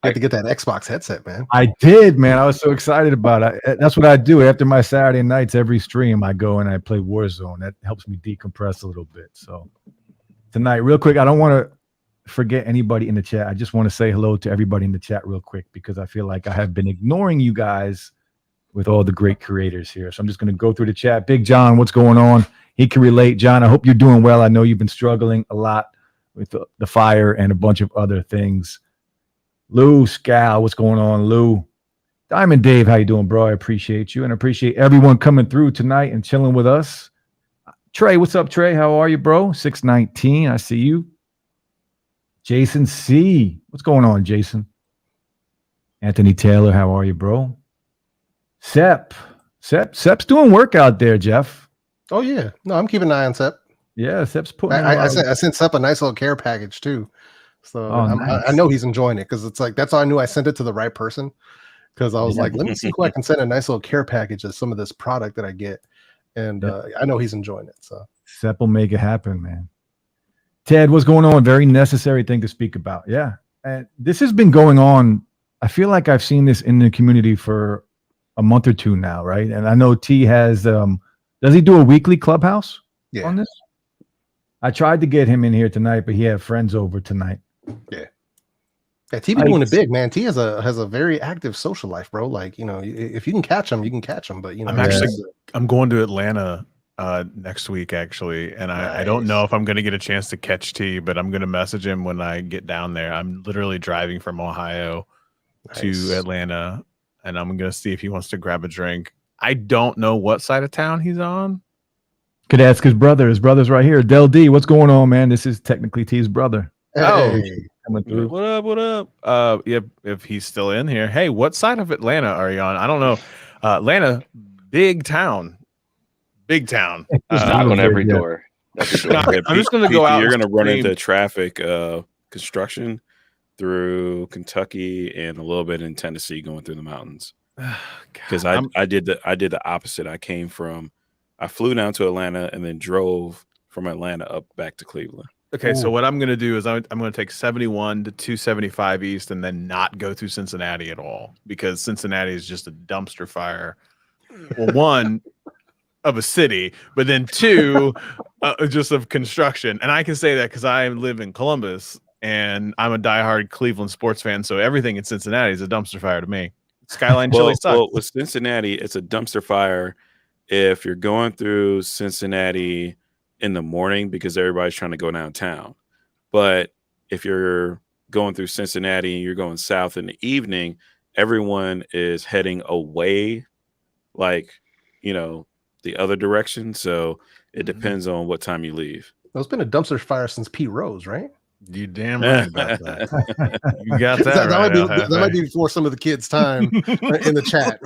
I had to get that Xbox headset, man. I did, man. I was so excited about it. That's what I do after my Saturday nights. Every stream, I go and I play Warzone. That helps me decompress a little bit. So tonight, real quick, I don't want to forget anybody in the chat. I just want to say hello to everybody in the chat real quick, because I feel like I have been ignoring you guys with all the great creators here. So I'm just going to go through the chat. Big John, what's going on? He can relate. John, I hope you're doing well. I know you've been struggling a lot with the fire and a bunch of other things. Lou Scal, what's going on, Lou? Diamond Dave, how you doing, bro? I appreciate you, and I appreciate everyone coming through tonight and chilling with us. Trey, what's up, Trey? How are you, bro? 619, I see you. Jason C, what's going on, Jason? Anthony Taylor, how are you, bro? Sep's doing work out there, Jeff. Oh yeah, no, I'm keeping an eye on Sep. Yeah, Sep's putting. I sent Sep a nice little care package too, so nice. I know he's enjoying it, because it's like that's how I knew I sent it to the right person, because I was like, let me see who I can send a nice little care package of some of this product that I get, and I know he's enjoying it. So Sep will make it happen, man. Ted, what's going on? Very necessary thing to speak about. Yeah, and this has been going on. I feel like I've seen this in the community for a month or two now, right? And I know T has. Does he do a weekly clubhouse on this? I tried to get him in here tonight, but he had friends over tonight. Yeah, T be doing it big, man. T has a very active social life, bro. Like, you know, if you can catch him, you can catch him. But you know, I'm going to Atlanta next week, actually, and I don't know if I'm going to get a chance to catch T, but I'm going to message him when I get down there. I'm literally driving from Ohio to Atlanta, and I'm going to see if he wants to grab a drink. I don't know what side of town he's on. Could ask his brother. His brother's right here. Del D, what's going on, man? This is technically T's brother. Hey. Coming through. What up? If he's still in here. Hey, what side of Atlanta are you on? I don't know. Atlanta, big town. Knock on every door. I'm just going to go out. You're going to run into traffic, construction through Kentucky and a little bit in Tennessee, going through the mountains. Because I did the opposite. I flew down to Atlanta and then drove from Atlanta up back to Cleveland. Okay, so what I'm going to do is I'm going to take 71 to 275 East and then not go through Cincinnati at all, because Cincinnati is just a dumpster fire. Well, one, of a city, but then two, just of construction. And I can say that because I live in Columbus and I'm a diehard Cleveland sports fan, so everything in Cincinnati is a dumpster fire to me. Skyline chili sucks. Well, with Cincinnati, it's a dumpster fire if you're going through Cincinnati in the morning because everybody's trying to go downtown. But if you're going through Cincinnati and you're going south in the evening, everyone is heading away, like, the other direction. So it depends on what time you leave. There's been a dumpster fire since Pete Rose, right? You damn right about that. You got that right. That might be before some of the kids' time in the chat.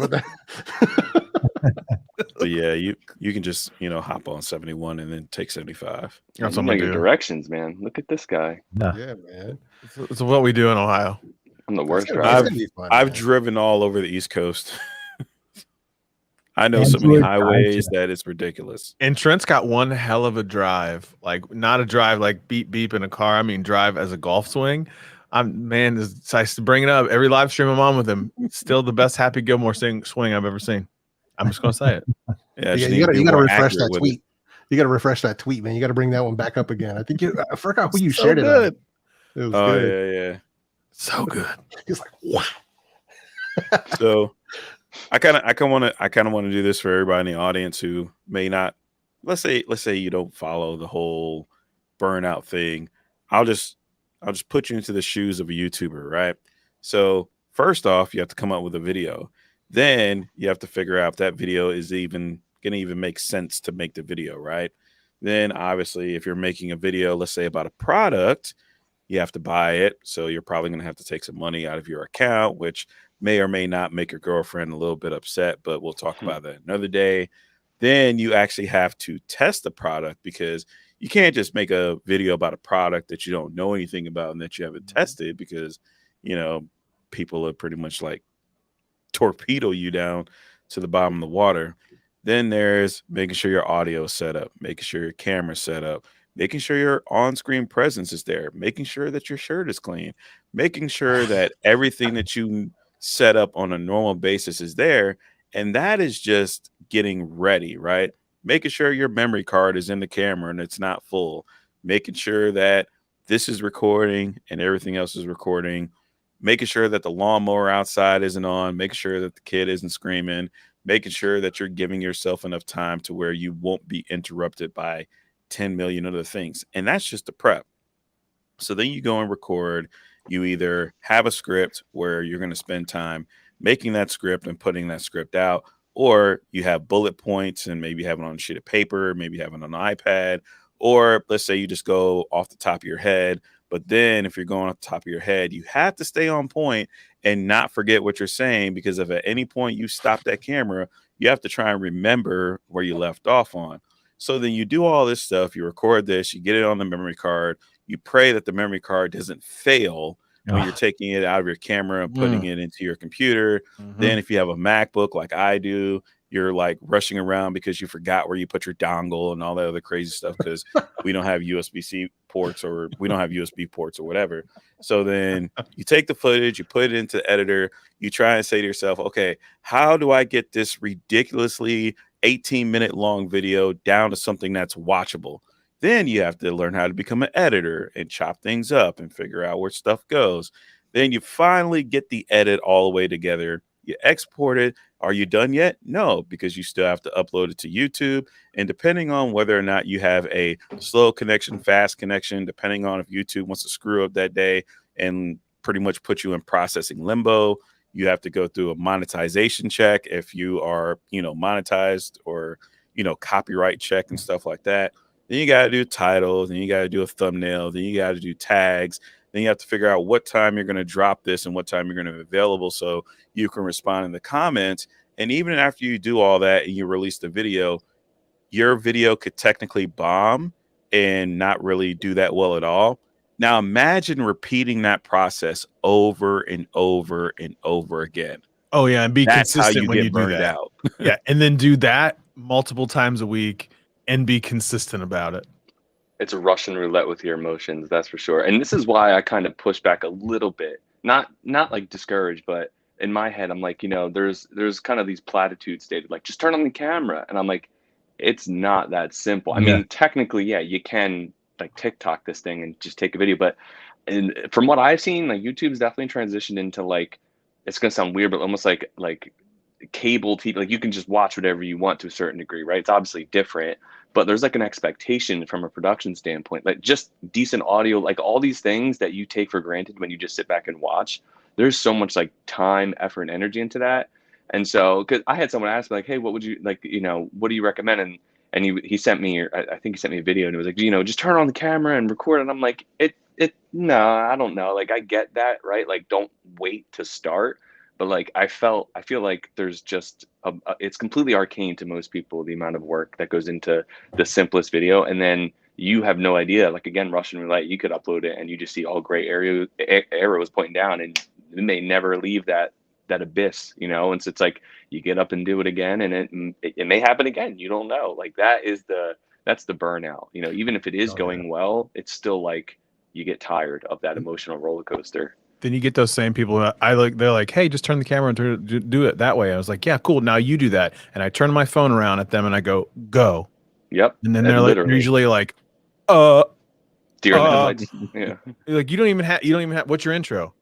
But yeah, you can just hop on 71 and then take 75. That's You what know I'm your doing. directions, man. Look at this guy. Yeah, man. It's what we do in Ohio. I'm the worst It's driver. gonna be fun, I've man. driven all over the East Coast. I know And so many good highways drive, that it's ridiculous. And Trent's got one hell of a drive. Like, not a drive like beep beep in a car. I mean, drive as a golf swing. I used to bring it up every live stream I'm on with him. Still the best Happy Gilmore swing I've ever seen. I'm just gonna say it. Yeah, You gotta refresh that tweet. You gotta refresh that tweet, man. You gotta bring that one back up again. I think I forgot who you So shared good. it on. It was Oh good. yeah. So good. He's like, wow. So I kind of want to do this for everybody in the audience who may not. Let's say you don't follow the whole burnout thing. I'll just put you into the shoes of a YouTuber, right? So first off, you have to come up with a video. Then you have to figure out if that video is even going to even make sense to make the video, right? Then obviously, if you're making a video, let's say about a product, you have to buy it. So you're probably going to have to take some money out of your account, which may or may not make your girlfriend a little bit upset, but we'll talk about that another day. Then you actually have to test the product because you can't just make a video about a product that you don't know anything about and that you haven't tested because, people are pretty much like torpedo you down to the bottom of the water. Then there's making sure your audio is set up, making sure your camera's set up, making sure your on-screen presence is there, making sure that your shirt is clean, making sure that everything that you set up on a normal basis is there. And that is just getting ready, right? Making sure your memory card is in the camera and it's not full, making sure that this is recording and everything else is recording, making sure that the lawnmower outside isn't on, making sure that the kid isn't screaming, making sure that you're giving yourself enough time to where you won't be interrupted by 10 million other things. And that's just the prep. So then you go and record. You either have a script where you're going to spend time making that script and putting that script out, or you have bullet points and maybe have it on a sheet of paper, maybe have it on an iPad, or let's say you just go off the top of your head. But then if you're going off the top of your head, you have to stay on point and not forget what you're saying, because if at any point you stop that camera, you have to try and remember where you left off on. So then you do all this stuff, you record this, you get it on the memory card, you pray that the memory card doesn't fail when you're taking it out of your camera and putting it into your computer. Then if you have a MacBook like I do, you're like rushing around because you forgot where you put your dongle and all that other crazy stuff because we don't have USB-C ports or we don't have USB ports or whatever. So then you take the footage, you put it into the editor, you try and say to yourself, okay, how do I get this ridiculously 18-minute long video down to something that's watchable? Then you have to learn how to become an editor and chop things up and figure out where stuff goes. Then you finally get the edit all the way together. You export it. Are you done yet? No, because you still have to upload it to YouTube. And depending on whether or not you have a slow connection, fast connection, depending on if YouTube wants to screw up that day and pretty much put you in processing limbo, you have to go through a monetization check if you are, monetized, or, copyright check and stuff like that. Then you got to do titles, then you got to do a thumbnail, then you got to do tags. Then you have to figure out what time you're going to drop this and what time you're going to be available so you can respond in the comments. And even after you do all that and you release the video, your video could technically bomb and not really do that well at all. Now imagine repeating that process over and over and over again. Oh yeah, and be That's consistent how you when get you do burned that. out. Yeah, and then do that multiple times a week and be consistent about it. It's a Russian roulette with your emotions, that's for sure. And this is why I kind of push back a little bit. Not like discouraged, but in my head, I'm like, there's kind of these platitudes stated, like, just turn on the camera. And I'm like, it's not that simple. I mean, technically, yeah, you can like TikTok this thing and just take a video. But from what I've seen, like YouTube's definitely transitioned into like it's gonna sound weird, but almost like cable TV, like you can just watch whatever you want to a certain degree, right? It's obviously different, but there's like an expectation from a production standpoint, like just decent audio, like all these things that you take for granted when you just sit back and watch. There's so much like time, effort, and energy into that. And so, because I had someone ask me like, "Hey, what would you like? What do you recommend?" And he sent me, I think he sent me a video, and it was like, just turn on the camera and record. And I'm like, no, I don't know. Like, I get that, right? Like, don't wait to start. But like, I feel like there's just it's completely arcane to most people, the amount of work that goes into the simplest video, and then you have no idea. Like again, Russian roulette, you could upload it and you just see all gray arrows pointing down, and it may never leave that abyss, And so it's like you get up and do it again, and it may happen again. You don't know. Like that's the burnout. Even if it is going well, it's still like you get tired of that emotional roller coaster. Then you get those same people that they're like, hey, just turn the camera and do it that way. I was like, yeah, cool. Now you do that. And I turn my phone around at them and I go. Yep. And then they're usually like, deer in the headlights. Yeah. Like you don't even have what's your intro?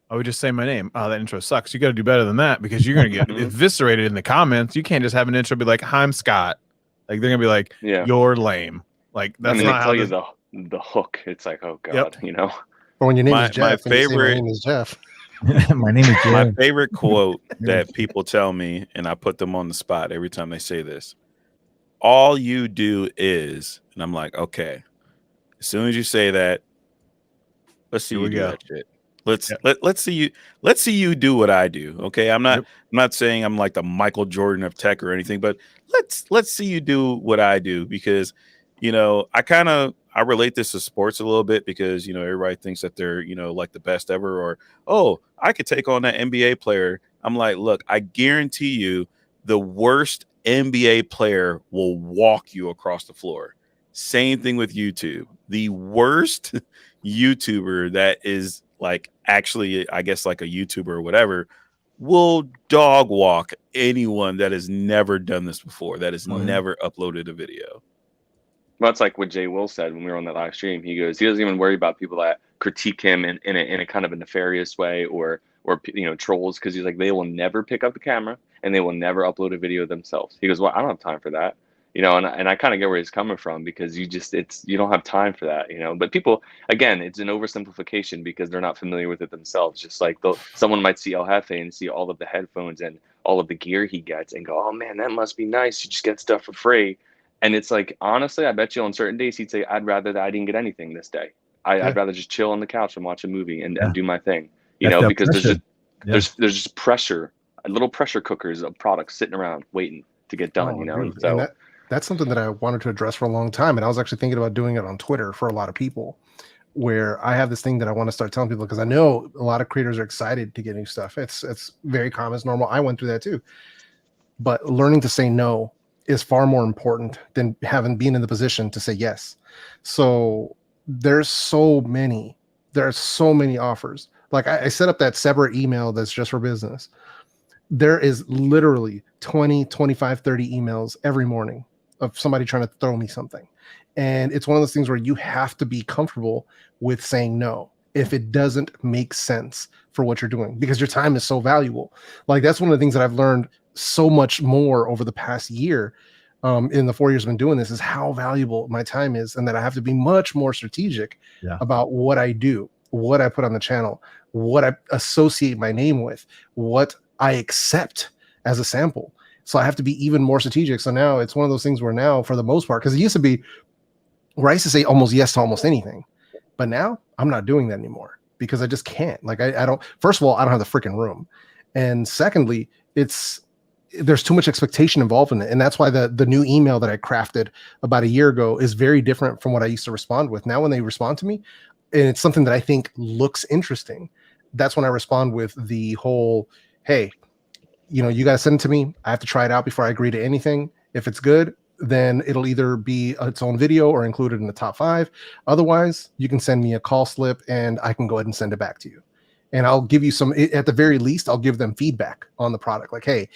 I would just say my name. Oh, that intro sucks. You got to do better than that because you're going to get eviscerated in the comments. You can't just have an intro be like, hi, I'm Scott. Like they're going to be like, you're lame. Like that's not how they tell you the hook. It's like, oh God, Or when your name is Jeff, my favorite name is Jeff. My name is Jeff. My favorite quote that people tell me, and I put them on the spot every time they say this. All you do is, and I'm like, okay. As soon as you say that, let's see you do that shit. Let's see you do what I do. Okay. I'm not saying I'm like the Michael Jordan of tech or anything, but let's see you do what I do because I relate this to sports a little bit because everybody thinks that they're like the best ever, or I could take on that NBA player. I'm like, look, I guarantee you the worst NBA player will walk you across the floor. Same thing with YouTube. The worst YouTuber that is like actually, I guess, like a YouTuber or whatever, will dog walk anyone that has never done this before, that has never uploaded a video. Well, it's like what Jay Will said when we were on that live stream. He goes, he doesn't even worry about people that critique him in a kind of a nefarious way or trolls, because he's like, they will never pick up the camera and they will never upload a video themselves. He goes, well, I don't have time for that. And I kind of get where he's coming from because you don't have time for that, But people, again, it's an oversimplification because they're not familiar with it themselves. Just like someone might see El Jefe and see all of the headphones and all of the gear he gets and go, oh man, that must be nice. You just get stuff for free. And it's like, honestly, I bet you on certain days he'd say, I'd rather that I didn't get anything this day. I'd rather just chill on the couch and watch a movie and do my thing, because there's just pressure, little pressure cookers of products sitting around waiting to get done, And so that's something that I wanted to address for a long time. And I was actually thinking about doing it on Twitter for a lot of people, where I have this thing that I want to start telling people, because I know a lot of creators are excited to get new stuff. It's very common, it's normal. I went through that too. But learning to say no is far more important than being in the position to say yes. So there's so many offers. Like I set up that separate email that's just for business. There is literally 20, 25, 30 emails every morning of somebody trying to throw me something. And it's one of those things where you have to be comfortable with saying no if it doesn't make sense for what you're doing, because your time is so valuable. Like that's one of the things that I've learned so much more over the past year, in the 4 years I've been doing this, is how valuable my time is, and that I have to be much more strategic about what I do, what I put on the channel, what I associate my name with, what I accept as a sample. So I have to be even more strategic. So now it's one of those things where now, for the most part, because it used to be where I used to say almost yes to almost anything, but now I'm not doing that anymore because I just can't. Like I don't. First of all, I don't have the freaking room, and secondly, there's too much expectation involved in it, and that's why the new email that I crafted about a year ago is very different from what I used to respond with. Now, when they respond to me, and it's something that I think looks interesting, that's when I respond with the whole, hey, you got to send it to me. I have to try it out before I agree to anything. If it's good, then it'll either be its own video or included in the top 5. Otherwise, you can send me a call slip and I can go ahead and send it back to you. And I'll give you at the very least, I'll give them feedback on the product. Like, hey,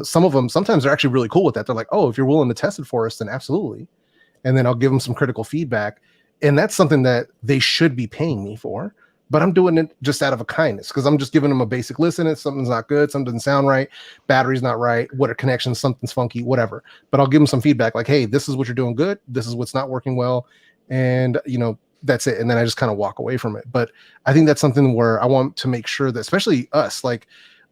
some of them, sometimes they're actually really cool with that. They're like, oh, if you're willing to test it for us, then absolutely. And then I'll give them some critical feedback. And that's something that they should be paying me for. but I'm doing it just out of a kindness because I'm just giving them a basic listen. If something's not good, something doesn't sound right, battery's not right, what are connections, something's funky, whatever. But I'll give them some feedback like, hey, this is what you're doing good. This is what's not working well. And, that's it. And then I just kind of walk away from it. But I think that's something where I want to make sure that, especially us, like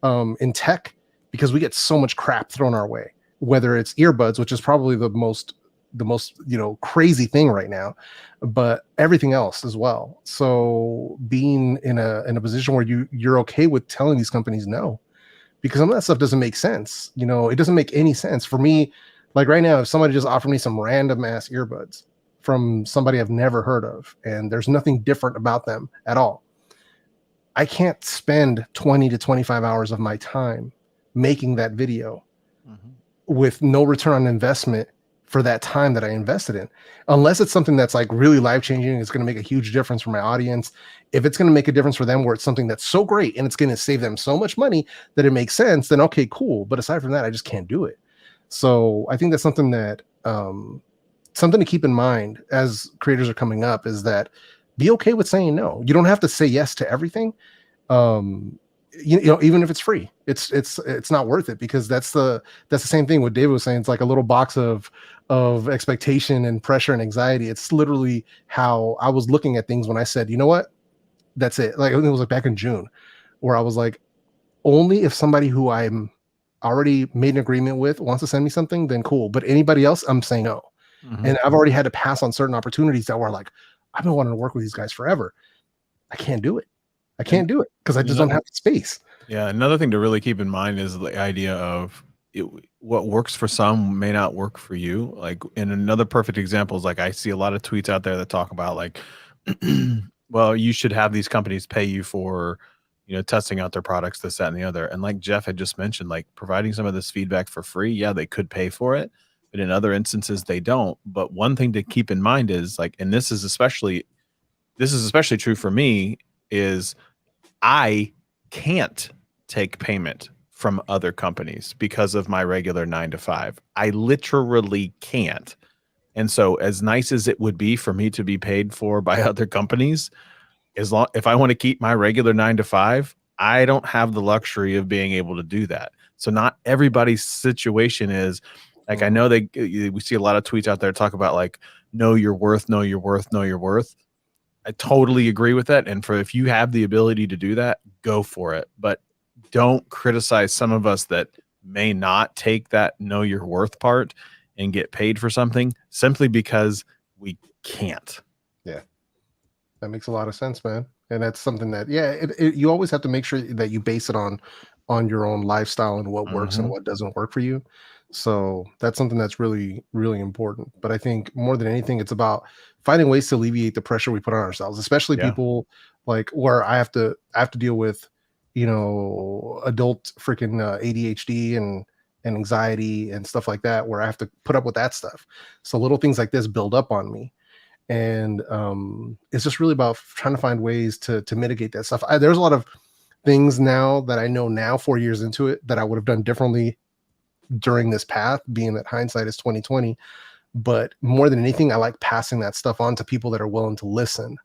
in tech, because we get so much crap thrown our way, whether it's earbuds, which is probably the most crazy thing right now, but everything else as well. So being in a position where you're okay with telling these companies no, because some of that stuff doesn't make sense. It doesn't make any sense for me. Like right now, if somebody just offered me some random ass earbuds from somebody I've never heard of, and there's nothing different about them at all, I can't spend 20 to 25 hours of my time making that video with no return on investment for that time that I invested in, unless it's something that's like really life-changing. It's going to make a huge difference for my audience. If it's going to make a difference for them where it's something that's so great and it's going to save them so much money that it makes sense, then okay, cool. But aside from that, I just can't do it. So I think that's something that something to keep in mind as creators are coming up, is that be okay with saying no. You don't have to say yes to everything. Even if it's free, it's not worth it, because that's the same thing what David was saying. It's like a little box of expectation and pressure and anxiety. It's literally how I was looking at things when I said, you know what, that's it. Like, it was like back in June, where I was like, only if somebody who I'm already made an agreement with wants to send me something, then cool. But anybody else, I'm saying no. And I've already had to pass on certain opportunities that were like, I've been wanting to work with these guys forever. I can't do it. I can't do it because I just don't have the space. Yeah. Another thing to really keep in mind is the idea of what works for some may not work for you. Like, and another perfect example is, like, I see a lot of tweets out there that talk about like, well, you should have these companies pay you for, testing out their products, this, that, and the other. And like Jeff had just mentioned, like, providing some of this feedback for free. Yeah, they could pay for it, but in other instances they don't. But one thing to keep in mind is, like, and this is especially true for me, is I can't take payment from other companies because of my regular 9-to-5. I literally can't. And so, as nice as it would be for me to be paid for by other companies, if I want to keep my regular 9-to-5, I don't have the luxury of being able to do that. So not everybody's situation is like, I know we see a lot of tweets out there talk about like, know your worth, know your worth, know your worth. I totally agree with that. And if you have the ability to do that, go for it. But don't criticize some of us that may not take that know your worth part and get paid for something simply because we can't. Yeah, that makes a lot of sense, man. And that's something that, you always have to make sure that you base it on your own lifestyle and what works and what doesn't work for you. So that's something that's really, really important. But I think more than anything, it's about finding ways to alleviate the pressure we put on ourselves, especially people like where I have to deal with, adult freaking ADHD and anxiety and stuff like that, where I have to put up with that stuff. So little things like this build up on me. And it's just really about trying to find ways to mitigate that stuff. There's a lot of things now that I know now, 4 years into it, that I would have done differently during this path, being that hindsight is 2020. But more than anything, I like passing that stuff on to people that are willing to listen,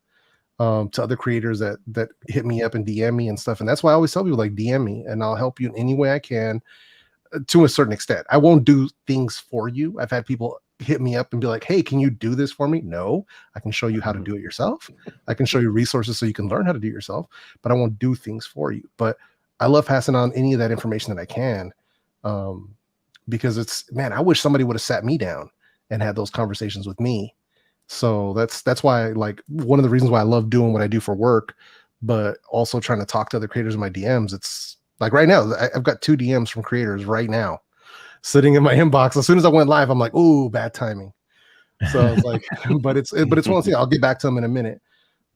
to other creators that hit me up and DM me and stuff. And that's why I always tell people, like, DM me and I'll help you in any way I can, to a certain extent. I won't do things for you. I've had people hit me up and be like, hey, can you do this for me? No, I can show you how to do it yourself. I can show you resources so you can learn how to do it yourself, but I won't do things for you. But I love passing on any of that information that I can, because I wish somebody would have sat me down and had those conversations with me. So that's why, like, one of the reasons why I love doing what I do for work, but also trying to talk to other creators in my DMs. It's like right now, I've got 2 DMs from creators right now sitting in my inbox. As soon as I went live, I'm like, "Ooh, bad timing." So it's like, but it's one of those things. I'll get back to them in a minute.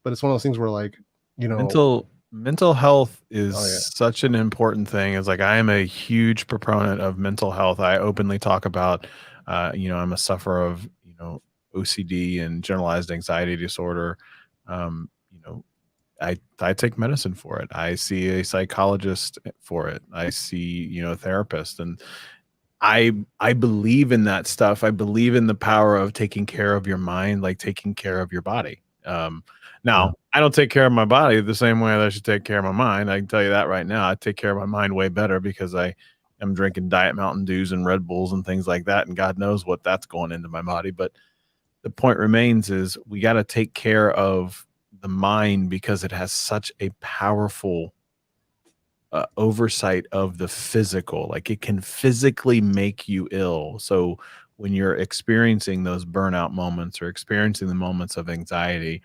But it's one of those things where, like, mental health is such an important thing. It's like, I am a huge proponent of mental health. I openly talk about, I'm a sufferer of, OCD and generalized anxiety disorder. I take medicine for it. I see a psychologist for it. I see, a therapist, and I believe in that stuff. I believe in the power of taking care of your mind, like taking care of your body. Now, I don't take care of my body the same way that I should take care of my mind. I can tell you that right now. I take care of my mind way better because I am drinking Diet Mountain Dews and Red Bulls and things like that, and God knows what that's going into my body. But the point remains is we got to take care of the mind because it has such a powerful oversight of the physical. Like it can physically make you ill. So when you're experiencing those burnout moments or experiencing the moments of anxiety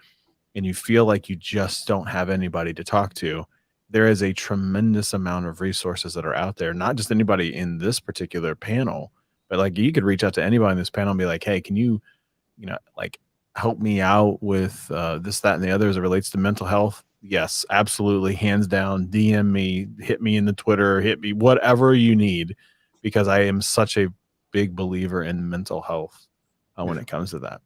and you feel like you just don't have anybody to talk to, there is a tremendous amount of resources that are out there, not just anybody in this particular panel, but like you could reach out to anybody in this panel and be like, hey, can you like help me out with this, that, and the other as it relates to mental health? Yes, absolutely. Hands down. DM me, hit me in the Twitter, hit me, whatever you need, because I am such a big believer in mental health when it comes to that.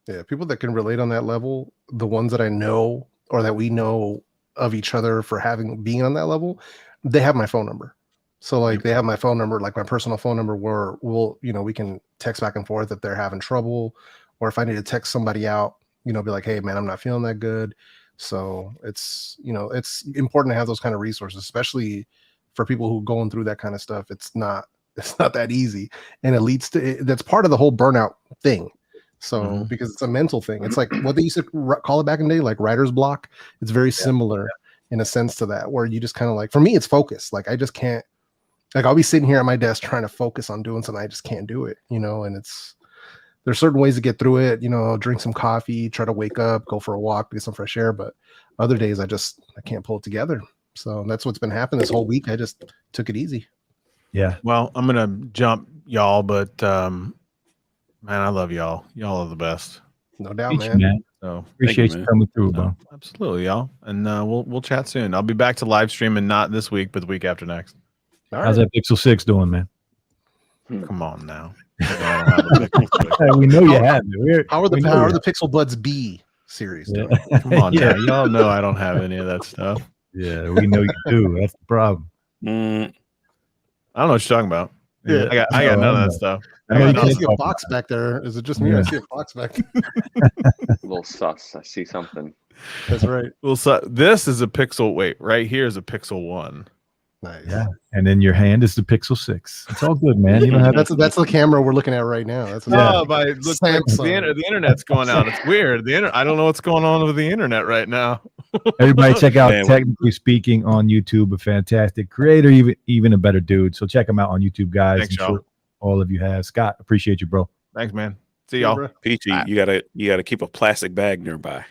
Yeah. People that can relate on that level, the ones that I know or that we know of each other for being on that level, they have my phone number. So like they have my phone number, like my personal phone number where we can text back and forth if they're having trouble, or if I need to text somebody out, be like, hey man, I'm not feeling that good. So it's important to have those kind of resources, especially for people who are going through that kind of stuff. It's not that easy. And it leads to, that's part of the whole burnout thing. So because it's a mental thing, it's like what they used to call it back in the day, like writer's block. It's very similar in a sense to that, where you just kind of like, for me, it's focus. Like I just can't, like I'll be sitting here at my desk trying to focus on doing something. I just can't do it, and there's certain ways to get through it, drink some coffee, try to wake up, go for a walk, get some fresh air. But other days I can't pull it together. So that's what's been happening this whole week. I just took it easy. Yeah. Well, I'm going to jump y'all, but man, I love y'all. Y'all are the best. No doubt, man. So appreciate you coming through, bro. Absolutely, y'all. And we'll chat soon. I'll be back to live streaming not this week, but the week after next. All How's that Pixel 6 doing, man? Come on now. We know you have it. How are the Pixel Buds B series doing? Come on now. Y'all know I don't have any of that stuff. Yeah, we know you do. That's the problem. I don't know what you're talking about. Yeah, I got none of that stuff. I see a box back there. Is it just me? I see a box back there. A little sus. I see something. That's right. Well, so this is a Pixel. Wait, right here is a Pixel 1. Nice. Yeah, and then your hand is the Pixel 6. It's all good, man. You don't have that's the camera we're looking at right now. That's the internet's going out. It's weird. I don't know what's going on with the internet right now. Everybody, check out Technically Speaking on YouTube. A fantastic creator, even a better dude. So check him out on YouTube, guys. Thanks, I'm sure all of you have. Scott, appreciate you, bro. Thanks, man. See y'all. Peachy, you gotta keep a plastic bag nearby.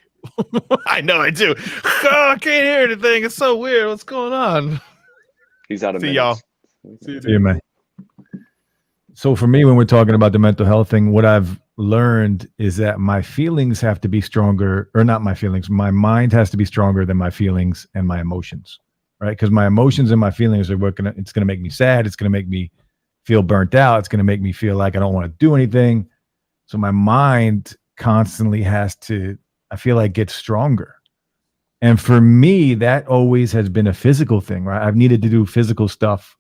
I know I do. Oh, I can't hear anything. It's so weird. What's going on? He's out of See minutes. y'all. See you, man. So for me, when we're talking about the mental health thing, what I've learned is that my feelings have to be stronger, or not my feelings. My mind has to be stronger than my feelings and my emotions, right? Because my emotions and my feelings are working. It's going to make me sad. It's going to make me feel burnt out. It's going to make me feel like I don't want to do anything. So my mind constantly has to, I feel like, get stronger. And for me, that always has been a physical thing, right? I've needed to do physical stuff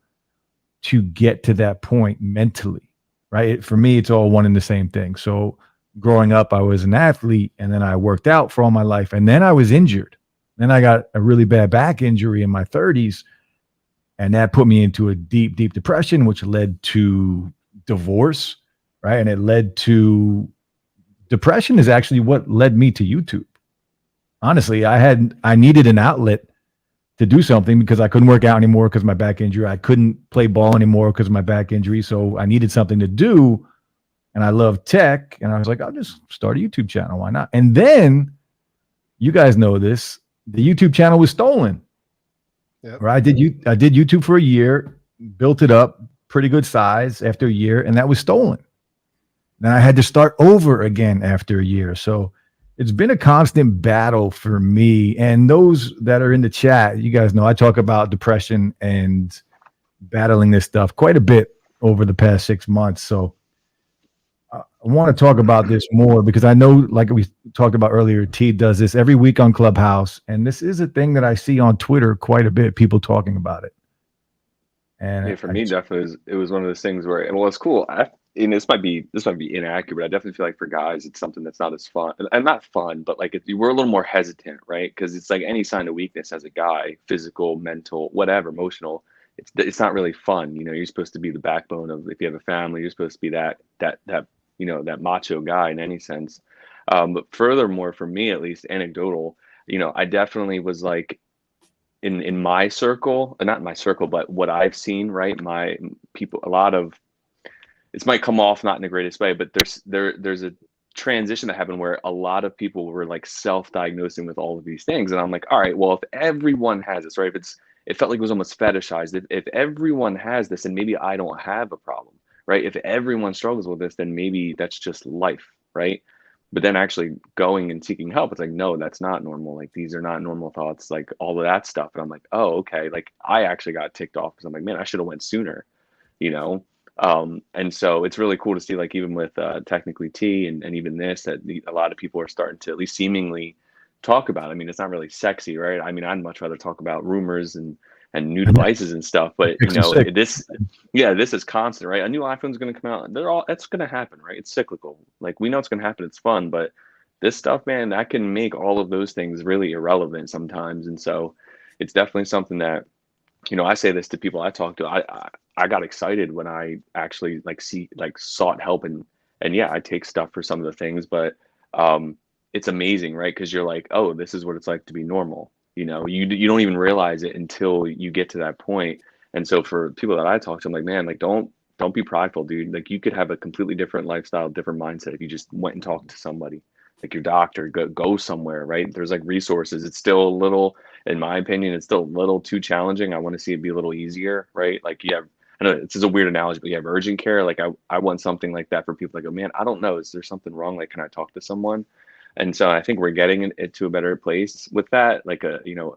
to get to that point mentally, right? For me, it's all one and the same thing. So growing up, I was an athlete, and then I worked out for all my life, and then I was injured. Then I got a really bad back injury in my 30s, and that put me into a deep, deep depression, which led to divorce, right? And it led to depression is actually what led me to YouTube. Honestly, I needed an outlet to do something because I couldn't work out anymore because of my back injury. I couldn't play ball anymore because of my back injury. So I needed something to do. And I love tech. And I was like, I'll just start a YouTube channel. Why not? And then, you guys know this, the YouTube channel was stolen. Yep. Right? I did YouTube for a year, built it up, pretty good size after a year, and that was stolen. Then I had to start over again after a year. So it's been a constant battle for me. And those that are in the chat, you guys know I talk about depression and battling this stuff quite a bit over the past 6 months. So I want to talk about this more because I know, like we talked about earlier, T does this every week on Clubhouse. And this is a thing that I see on Twitter quite a bit, people talking about it. And Yeah, for me, definitely, it was one of those things where, well, it's cool. And this might be inaccurate, but I definitely feel like for guys, it's something that's not as fun, and not fun, but like we're a little more hesitant, right? Because it's like any sign of weakness as a guy, physical, mental, whatever, emotional. It's not really fun. You're supposed to be the backbone of, if you have a family, you're supposed to be that that macho guy in any sense. But furthermore, for me at least, anecdotal, I definitely was like, in my circle, not in my circle, but what I've seen, right? My people, a lot of, this might come off not in the greatest way, but there's a transition that happened where a lot of people were like self-diagnosing with all of these things, and I'm like, all right, well, if everyone has this, right? It felt like it was almost fetishized. If everyone has this, and maybe I don't have a problem, right? If everyone struggles with this, then maybe that's just life, right? But then actually going and seeking help, it's like, no, that's not normal. Like, these are not normal thoughts, like all of that stuff. And I'm like, oh, okay. Like, I actually got ticked off because I'm like, man, I should have went sooner, you know? And so it's really cool to see, like, even with technically T and even this, that a lot of people are starting to at least seemingly talk about. I mean, it's not really sexy, right? I mean, I'd much rather talk about rumors and new devices and stuff, but this is constant, right? A new iPhone's going to come out. That's going to happen, right? It's cyclical. Like, we know it's going to happen. It's fun, but this stuff, man, that can make all of those things really irrelevant sometimes. And so it's definitely something that, I say this to people I talk to. I got excited when I actually sought help, and yeah, I take stuff for some of the things, but it's amazing, right? Because you're like, oh, this is what it's like to be normal. You don't even realize it until you get to that point. And so for people that I talk to, I'm like, man, like, don't be prideful, dude. Like, you could have a completely different lifestyle, different mindset if you just went and talked to somebody, like your doctor. Go somewhere, right? There's like resources. It's still a little, in my opinion, it's still a little too challenging. I want to see it be a little easier, right? Like, you have, I know it's just a weird analogy, but you have urgent care. Like, I want something like that for people that go, man, I don't know, is there something wrong? Like, can I talk to someone? And so I think we're getting it to a better place with that, like,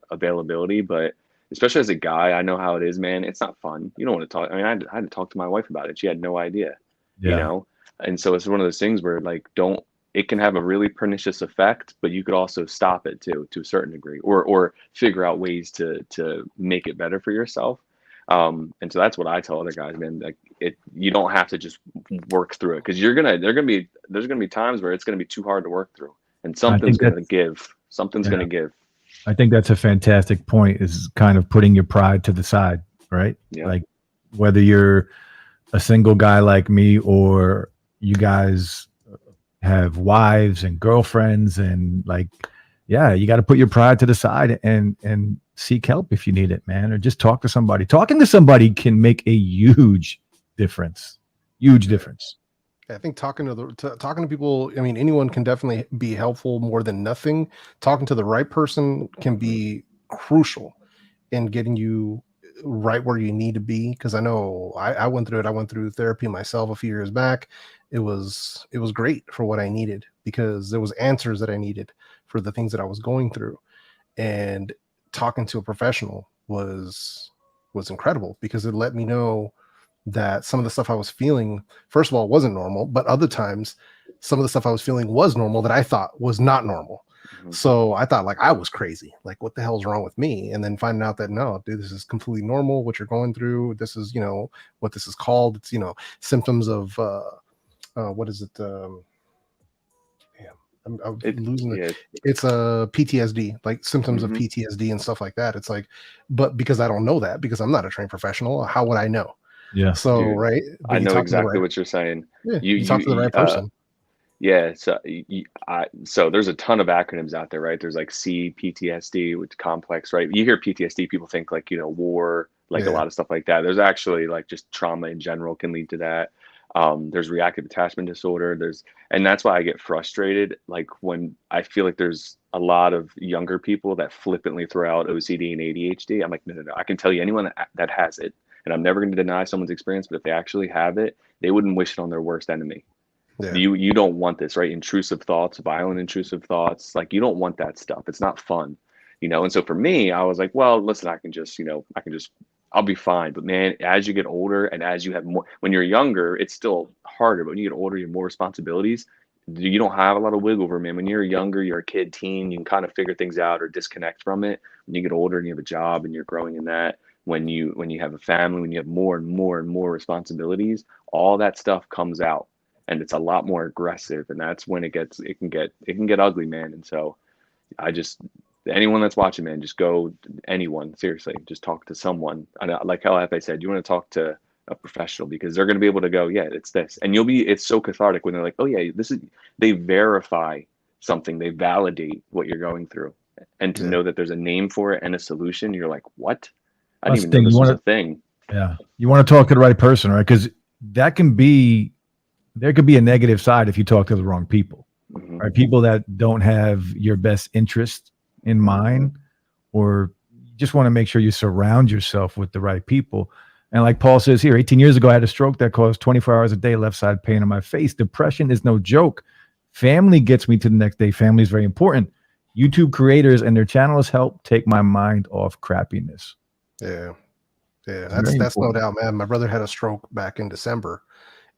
availability. But especially as a guy, I know how it is, man. It's not fun. You don't want to talk. I mean, I had to talk to my wife about it. She had no idea, yeah. And so it's one of those things where, like, it can have a really pernicious effect, but you could also stop it too, to a certain degree, or figure out ways to make it better for yourself. And so that's what I tell other guys, man. Like, you don't have to just work through it, because there's gonna be times where it's gonna be too hard to work through, and something's gonna give. Something's gonna give. I think that's a fantastic point, is kind of putting your pride to the side, right? Yeah. Like, whether you're a single guy like me, or you guys have wives and girlfriends, and like, yeah, you got to put your pride to the side and seek help if you need it, man, or just talk to somebody. Talking to somebody can make a huge difference. Huge difference. I think talking to people, I mean, anyone can definitely be helpful more than nothing. Talking to the right person can be crucial in getting you right where you need to be. Because I know I went through it. I went through therapy myself a few years back. It was great for what I needed, because there was answers that I needed for the things that I was going through. And talking to a professional was incredible, because it let me know that some of the stuff I was feeling, first of all, wasn't normal, but other times some of the stuff I was feeling was normal that I thought was not normal. Mm-hmm. So I thought, like, I was crazy. Like, what the hell's wrong with me? And then finding out that, no, dude, this is completely normal. What you're going through. This is, what this is called. It's, symptoms of, what is it? I'm losing it. It's a PTSD, like symptoms of PTSD and stuff like that. It's like, but because I don't know that, because I'm not a trained professional, how would I know? Yeah. So, Dude, right. I know exactly what you're saying. Yeah, you talk to the right person. Yeah. So there's a ton of acronyms out there, right? There's like PTSD, which complex, right? You hear PTSD, people think like, war, like a lot of stuff like that. There's actually like just trauma in general can lead to that. There's reactive attachment disorder. And that's why I get frustrated. Like, when I feel like there's a lot of younger people that flippantly throw out OCD and ADHD. I'm like, no. I can tell you anyone that has it, and I'm never going to deny someone's experience, but if they actually have it, they wouldn't wish it on their worst enemy. Yeah. You don't want this, right? Intrusive thoughts, violent intrusive thoughts. Like, you don't want that stuff. It's not fun, And so for me, I was like, well, listen, I'll be fine. But man, as you get older and as you have more, when you're younger, it's still harder. But when you get older, you have more responsibilities. You don't have a lot of wiggle room, man. When you're younger, you're a kid, teen, you can kind of figure things out or disconnect from it. When you get older and you have a job and you're growing in that, when you have a family, when you have more and more and more responsibilities, all that stuff comes out, and it's a lot more aggressive, and that's when it can get ugly, man. And so I just, anyone that's watching, man, just go, anyone, seriously, just talk to someone. I know, like how I said, you want to talk to a professional, because they're going to be able to go, yeah, it's this, and it's so cathartic when they're like, oh yeah, this is, they verify something, they validate what you're going through, and to know that there's a name for it and a solution, you're like, what? I didn't even know this was a thing. Yeah, you want to talk to the right person, right? Because there could be a negative side if you talk to the wrong people. Right? People that don't have your best interest in mind, or just want to make sure you surround yourself with the right people. And like Paul says here, 18 years ago, I had a stroke that caused 24 hours a day, left side pain in my face. Depression is no joke. Family gets me to the next day. Family is very important. YouTube creators and their channels help take my mind off crappiness. Yeah. That's no doubt, man. My brother had a stroke back in December.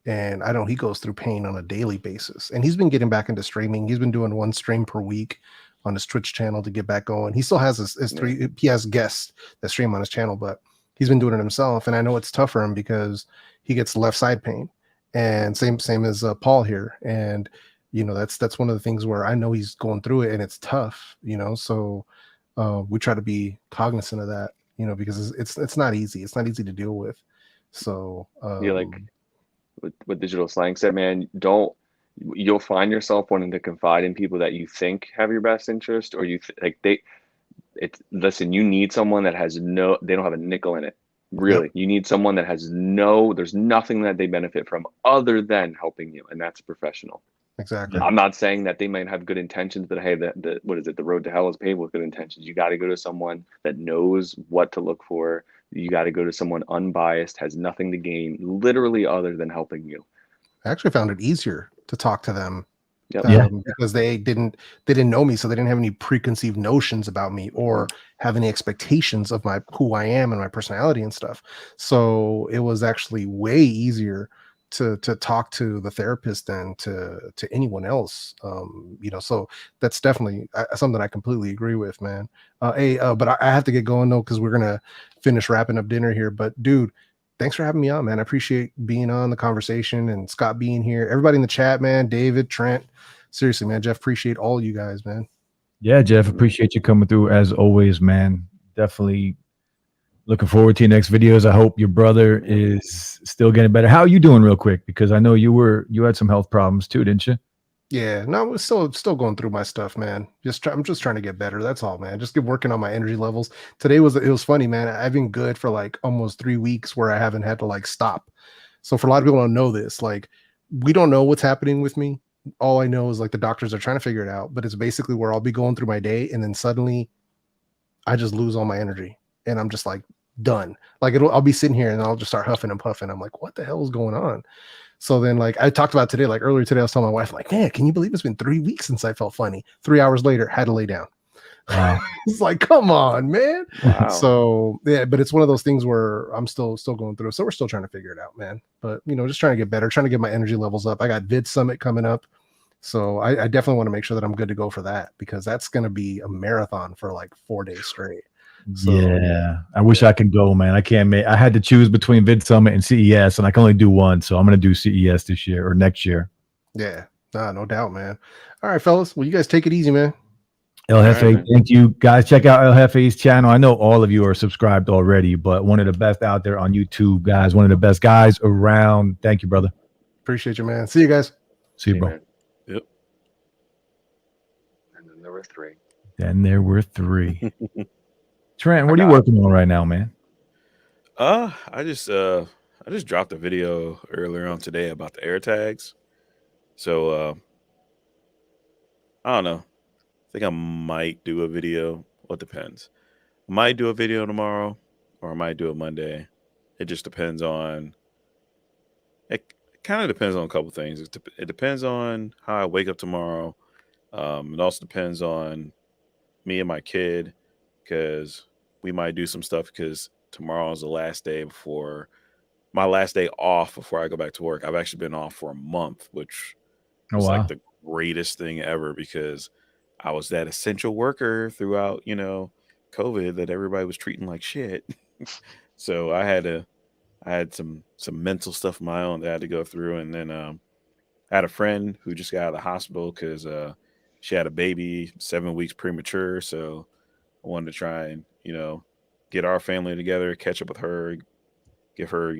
And I know he goes through pain on a daily basis. And he's been getting back into streaming. He's been doing 1 stream per week on his Twitch channel to get back going. He still has his 3. He has guests that stream on his channel, but he's been doing it himself. And I know it's tough for him because he gets left side pain. And same as Paul here. And that's one of the things where I know he's going through it, and it's tough. So we try to be cognizant of that. Because it's not easy. It's not easy to deal with. So like what Digital Slang said, man, you'll find yourself wanting to confide in people that you think have your best interest, or listen, you need someone that they don't have a nickel in it. Really. Yep. You need someone that there's nothing that they benefit from other than helping you. And that's a professional. Exactly. I'm not saying that they might have good intentions, but hey, what is it? The road to hell is paved with good intentions. You got to go to someone that knows what to look for. You got to go to someone unbiased, has nothing to gain, literally, other than helping you. I actually found it easier to talk to them because they didn't know me, so they didn't have any preconceived notions about me or have any expectations of who I am and my personality and stuff. So it was actually way easier to talk to the therapist than to anyone else. So that's definitely something I completely agree with, man. But I have to get going though, because we're gonna finish wrapping up dinner here. But dude, thanks for having me on, man. I appreciate being on the conversation, and Scott being here, everybody in the chat, man, David, Trent, seriously, man, Jeff, appreciate all you guys, man. Yeah, Jeff, appreciate you coming through as always, man. Definitely looking forward to your next videos. I hope your brother is still getting better. How are you doing, real quick? Because I know you had some health problems too, didn't you? Yeah, no, we're still going through my stuff, man. I'm just trying to get better. That's all, man. Just keep working on my energy levels. Today it was funny, man. I've been good for like almost 3 weeks where I haven't had to like stop. So for a lot of people don't know this, like we don't know what's happening with me. All I know is like the doctors are trying to figure it out, but it's basically where I'll be going through my day and then suddenly I just lose all my energy and I'm just like done. Like I'll be sitting here and I'll just start huffing and puffing. I'm like, what the hell is going on? So then like I talked about today, like earlier today, I was telling my wife, like, man, can you believe it's been 3 weeks since I felt funny? 3 hours later, had to lay down. Wow. It's like, come on, man. Wow. So yeah, but it's one of those things where I'm still going through. So we're still trying to figure it out, man. But just trying to get better, trying to get my energy levels up. I got Vid Summit coming up. So I definitely want to make sure that I'm good to go for that, because that's going to be a marathon for like 4 days straight. So, yeah, I wish I could go, man. I had to choose between Vid Summit and CES, and I can only do one. So I'm going to do CES this year or next year. Yeah, no doubt, man. All right, fellas. Well, you guys take it easy, man. El Jefe, right, thank you, guys. Check out El Jefe's channel. I know all of you are subscribed already, but one of the best out there on YouTube, guys. One of the best guys around. Thank you, brother. Appreciate you, man. See you guys. See you, bro. Man. Yep. And then there were three. Trent, what are you working on right now, man? I just dropped a video earlier on today about the air tags. So I don't know. I think I might do a video. Well, it depends. I might do a video tomorrow, or I might do it Monday. It just depends on. It kind of depends on a couple things. It depends on how I wake up tomorrow. It also depends on me and my kid, because we might do some stuff, because tomorrow is the last day my last day off before I go back to work. I've actually been off for a month, which was like the greatest thing ever, because I was that essential worker throughout, COVID that everybody was treating like shit. So I had some mental stuff of my own that I had to go through, and then I had a friend who just got out of the hospital because she had a baby 7 weeks premature. So I wanted to try and get our family together, catch up with her, give her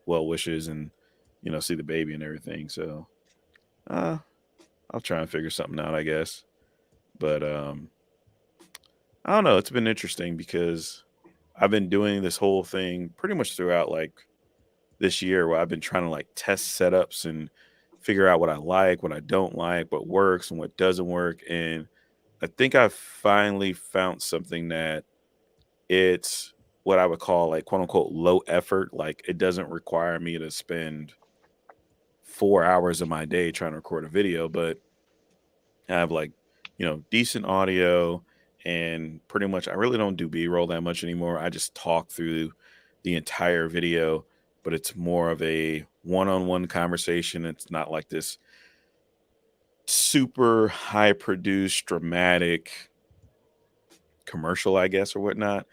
well wishes, and see the baby and everything. So I'll try and figure something out, I guess. But I don't know. It's been interesting because I've been doing this whole thing pretty much throughout like this year where I've been trying to like test setups and figure out what I like, what I don't like, what works and what doesn't work. And I think I've finally found something that it's what I would call like quote unquote low effort. Like it doesn't require me to spend 4 hours of my day trying to record a video, but I have like, decent audio, and pretty much I really don't do B-roll that much anymore. I just talk through the entire video, but it's more of a one-on-one conversation. It's not like this super high produced dramatic commercial, I guess, or whatnot.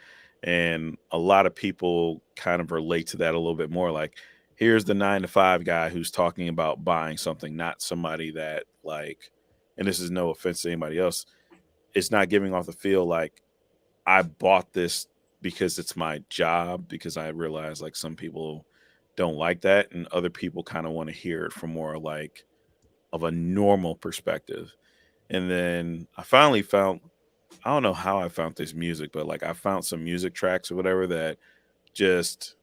And a lot of people kind of relate to that a little bit more. Like, here's the 9 to 5 guy who's talking about buying something, not somebody that like, and this is no offense to anybody else, it's not giving off the feel like I bought this because it's my job, because I realize like some people don't like that, and other people kind of want to hear it from more like of a normal perspective. And then I finally found, I don't know how I found this music, but like I found some music tracks or whatever that just,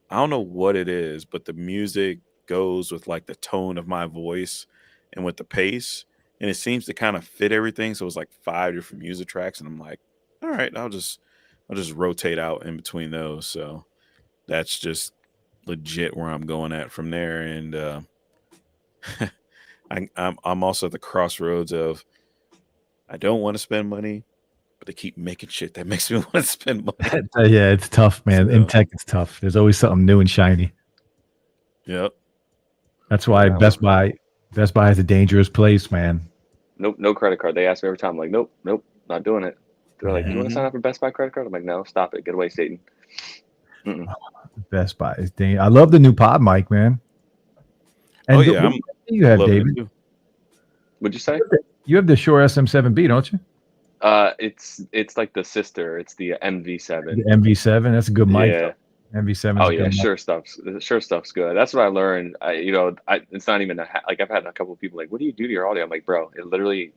I don't know what it is, but the music goes with like the tone of my voice and with the pace, and it seems to kind of fit everything. So it's like 5 different music tracks, and I'm like, all right, I'll just rotate out in between those. So that's just legit where I'm going at from there. And I'm also at the crossroads of I don't want to spend money, but they keep making shit that makes me want to spend money. Yeah, it's tough, man. In So, tech, it's tough. There's always something new and shiny. yep. That's why Yeah. Best Buy is a dangerous place, man. Nope, no credit card. They ask me every time. I'm like, nope, not doing it. They're like, do you want to Mhm. sign up for Best Buy credit card? I'm like, no, stop it. Get away, Satan. Mm-mm. Best Buy is dangerous. I love the new pod mic, man. And Oh yeah, what I'm do you have, loving David? it too. What'd you say? You have the Shure SM7B, don't you? It's like the sister. It's the MV7. The MV7. That's a good mic. Yeah. MV7 is Oh a yeah, good mic. sure stuff's good. That's what I learned. It's not even like I've had a couple of people like, what do you do to your audio? I'm like, bro, it literally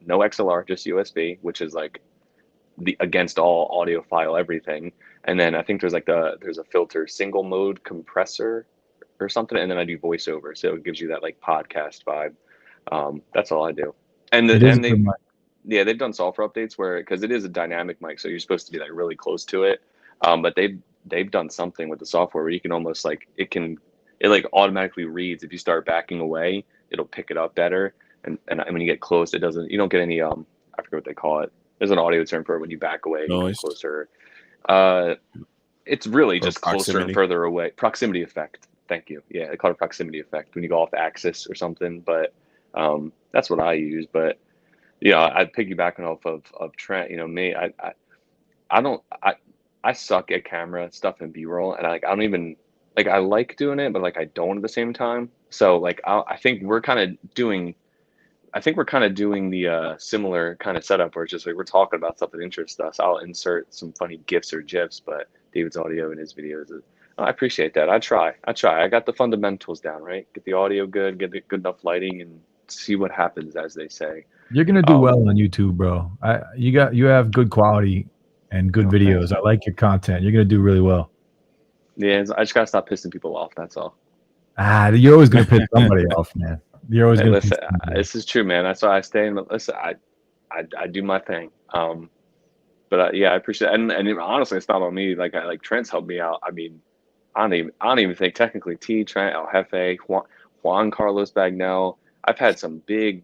no XLR, just USB, which is like the against all audiophile everything. And then I think there's a filter single mode compressor or something, and then I do voiceover, so it gives you that like podcast vibe. That's all I do. And It is a good mic. they've done software updates where, because it is a dynamic mic, so you're supposed to be like really close to it. But they've done something with the software where you can almost like it like automatically reads if you start backing away, it'll pick it up better. And when you get close, you don't get any I forget what they call it. There's an audio term for it when you back away and you come Noise closer. It's really or just closer and proximity. further away. Proximity effect. Thank you. Yeah, they call it proximity effect when you go off axis or something. But that's what I use. But I piggybacking off of Trent. Me, I don't I suck at camera stuff and B-roll, and I don't even like, I like doing it, but like I don't at the same time. So like I think we're kind of doing the similar kind of setup where it's just like we're talking about stuff that interests us. I'll insert some funny gifs or gifs, but David's audio in his videos I appreciate that. I try. I got the fundamentals down, right? Get the audio good, get the good enough lighting, and see what happens, as they say. You're gonna do well on YouTube, bro. You have good quality and good videos. I like your content. You're gonna do really well. Yeah, I just gotta stop pissing people off. That's all. You're always gonna piss somebody off, man. You're always Hey, gonna. listen, this is true, man. That's why I stay in. Listen, I do my thing. But yeah, I appreciate it. And honestly, it's not on me. Like Trent's helped me out. I mean, I don't even think technically Trent, El Jefe, Juan Carlos Bagnell. I've had some big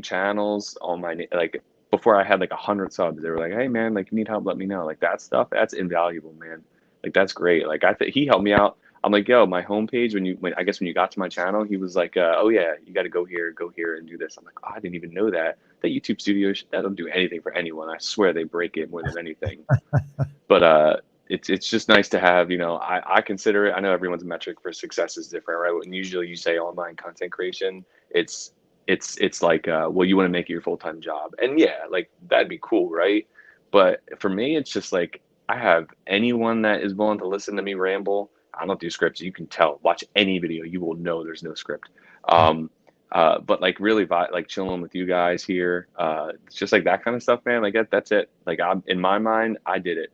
channels on my like before I had like 100 subs. They were like, hey man, like you need help, let me know. Like that stuff, that's invaluable, man. Like that's great. Like I think he helped me out. I'm like, yo, my homepage when you got to my channel, he was like, oh yeah, you got to go here and do this. I'm like, oh, I didn't even know that YouTube Studio that don't do anything for anyone. I swear they break it more than anything. But it's just nice to have, I consider it, I know everyone's metric for success is different, right? When usually you say online content creation, it's like, well, you want to make it your full-time job. And yeah, like that'd be cool, right? But for me, it's just like I have anyone that is willing to listen to me ramble. I don't do scripts. You can tell. Watch any video, you will know there's no script. But like really like chilling with you guys here, it's just like that kind of stuff, man. Like that's it. Like I'm in my mind, I did it.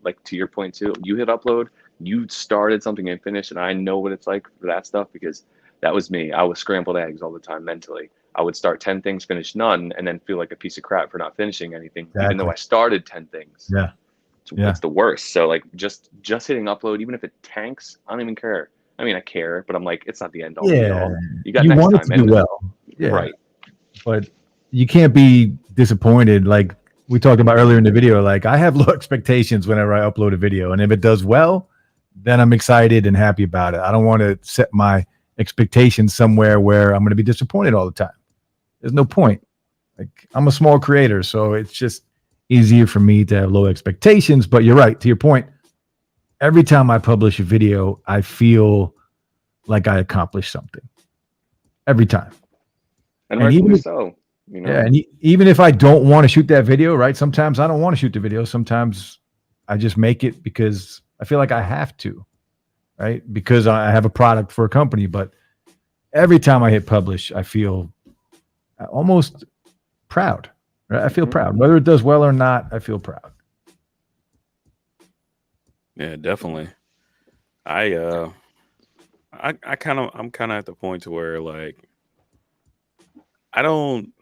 Like to your point too. You hit upload, you started something and finished, and I know what it's like for that stuff because that was me. I was scrambled eggs all the time mentally. I would start 10 things, finish none, and then feel like a piece of crap for not finishing anything, even though I started 10 things. Yeah. It's the worst. So like just hitting upload, even if it tanks, I don't even care. I mean, I care, but I'm like, it's not the end all be all. You got next want time. it to do well. Yeah. Right. But you can't be disappointed. Like we talked about earlier in the video, like I have low expectations whenever I upload a video. And if it does well, then I'm excited and happy about it. I don't want to set my expectations somewhere where I'm going to be disappointed all the time. There's no point. Like I'm a small creator, so it's just easier for me to have low expectations. But you're right, to your point. Every time I publish a video, I feel like I accomplished something. Every time. And rightfully so. Yeah, and even if I don't want to shoot that video, right? Sometimes I don't want to shoot the video. Sometimes I just make it because I feel like I have to, right? Because I have a product for a company. But every time I hit publish, I feel almost proud. Right? I feel proud. Whether it does well or not, I feel proud. Yeah, definitely. I'm kind of at the point to where like I don't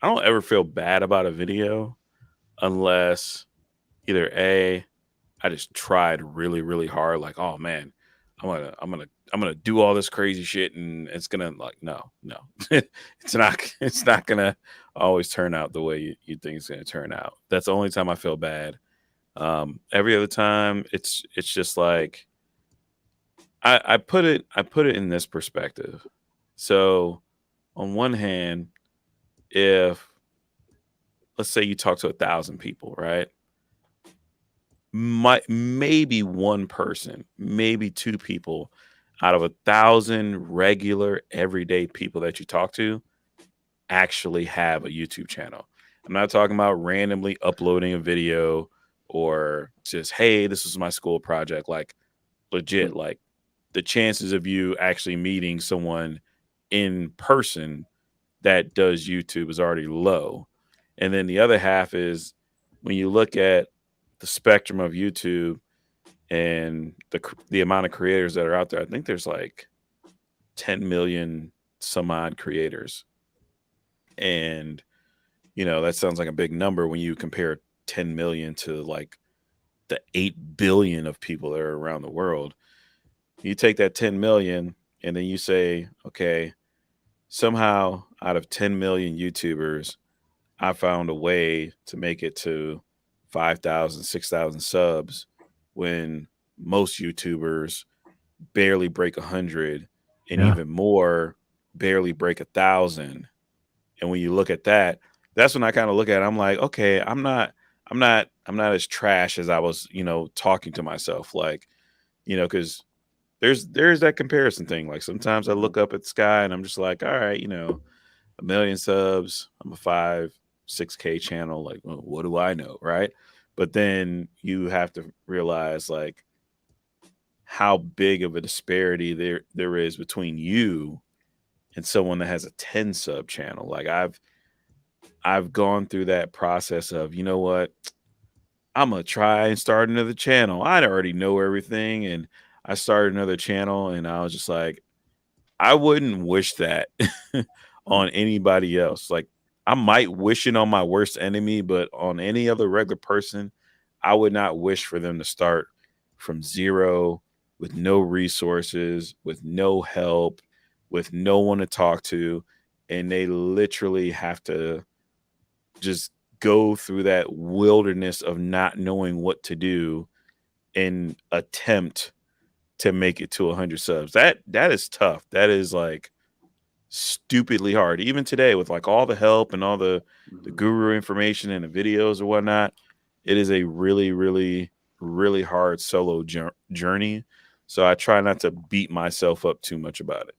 ever feel bad about a video unless either A, I just tried really, really hard, like, oh man, I'm gonna do all this crazy shit and it's gonna like no. it's not gonna always turn out the way you think it's gonna turn out. That's the only time I feel bad. Every other time it's just like I put it in this perspective. So on one hand, if let's say you talk to 1,000 people, right? Maybe one person, maybe two people out of 1,000 regular everyday people that you talk to actually have a YouTube channel. I'm not talking about randomly uploading a video or just, hey, this is my school project. Like legit, like the chances of you actually meeting someone in person that does YouTube is already low. And then the other half is when you look at the spectrum of YouTube and the amount of creators that are out there, I think there's like 10 million some odd creators. And, that sounds like a big number when you compare 10 million to like the 8 billion of people that are around the world. You take that 10 million and then you say, okay, somehow out of 10 million YouTubers, I found a way to make it to 5,000, 6,000 subs when most YouTubers barely break 100 and even more barely break 1,000. And when you look at that, that's when I kind of look at it. I'm like, okay, I'm not as trash as I was, talking to myself. Like, because there's that comparison thing. Like sometimes I look up at the sky and I'm just like, all right, 1 million subs, I'm a 5-6K channel. Like, well, what do I know? Right. But then you have to realize like how big of a disparity there is between you and someone that has a 10 sub channel. Like I've gone through that process of, you know what, I'm going to try and start another channel. I already know everything. And I started another channel and I was just like, I wouldn't wish that on anybody else. Like I might wish it on my worst enemy, but on any other regular person, I would not wish for them to start from zero with no resources, with no help, with no one to talk to. And they literally have to just go through that wilderness of not knowing what to do and attempt to make it to 100 subs. That is tough. That is like stupidly hard. Even today with like all the help and all the guru information and the videos or whatnot, it is a really, really really hard solo journey. So I try not to beat myself up too much about it.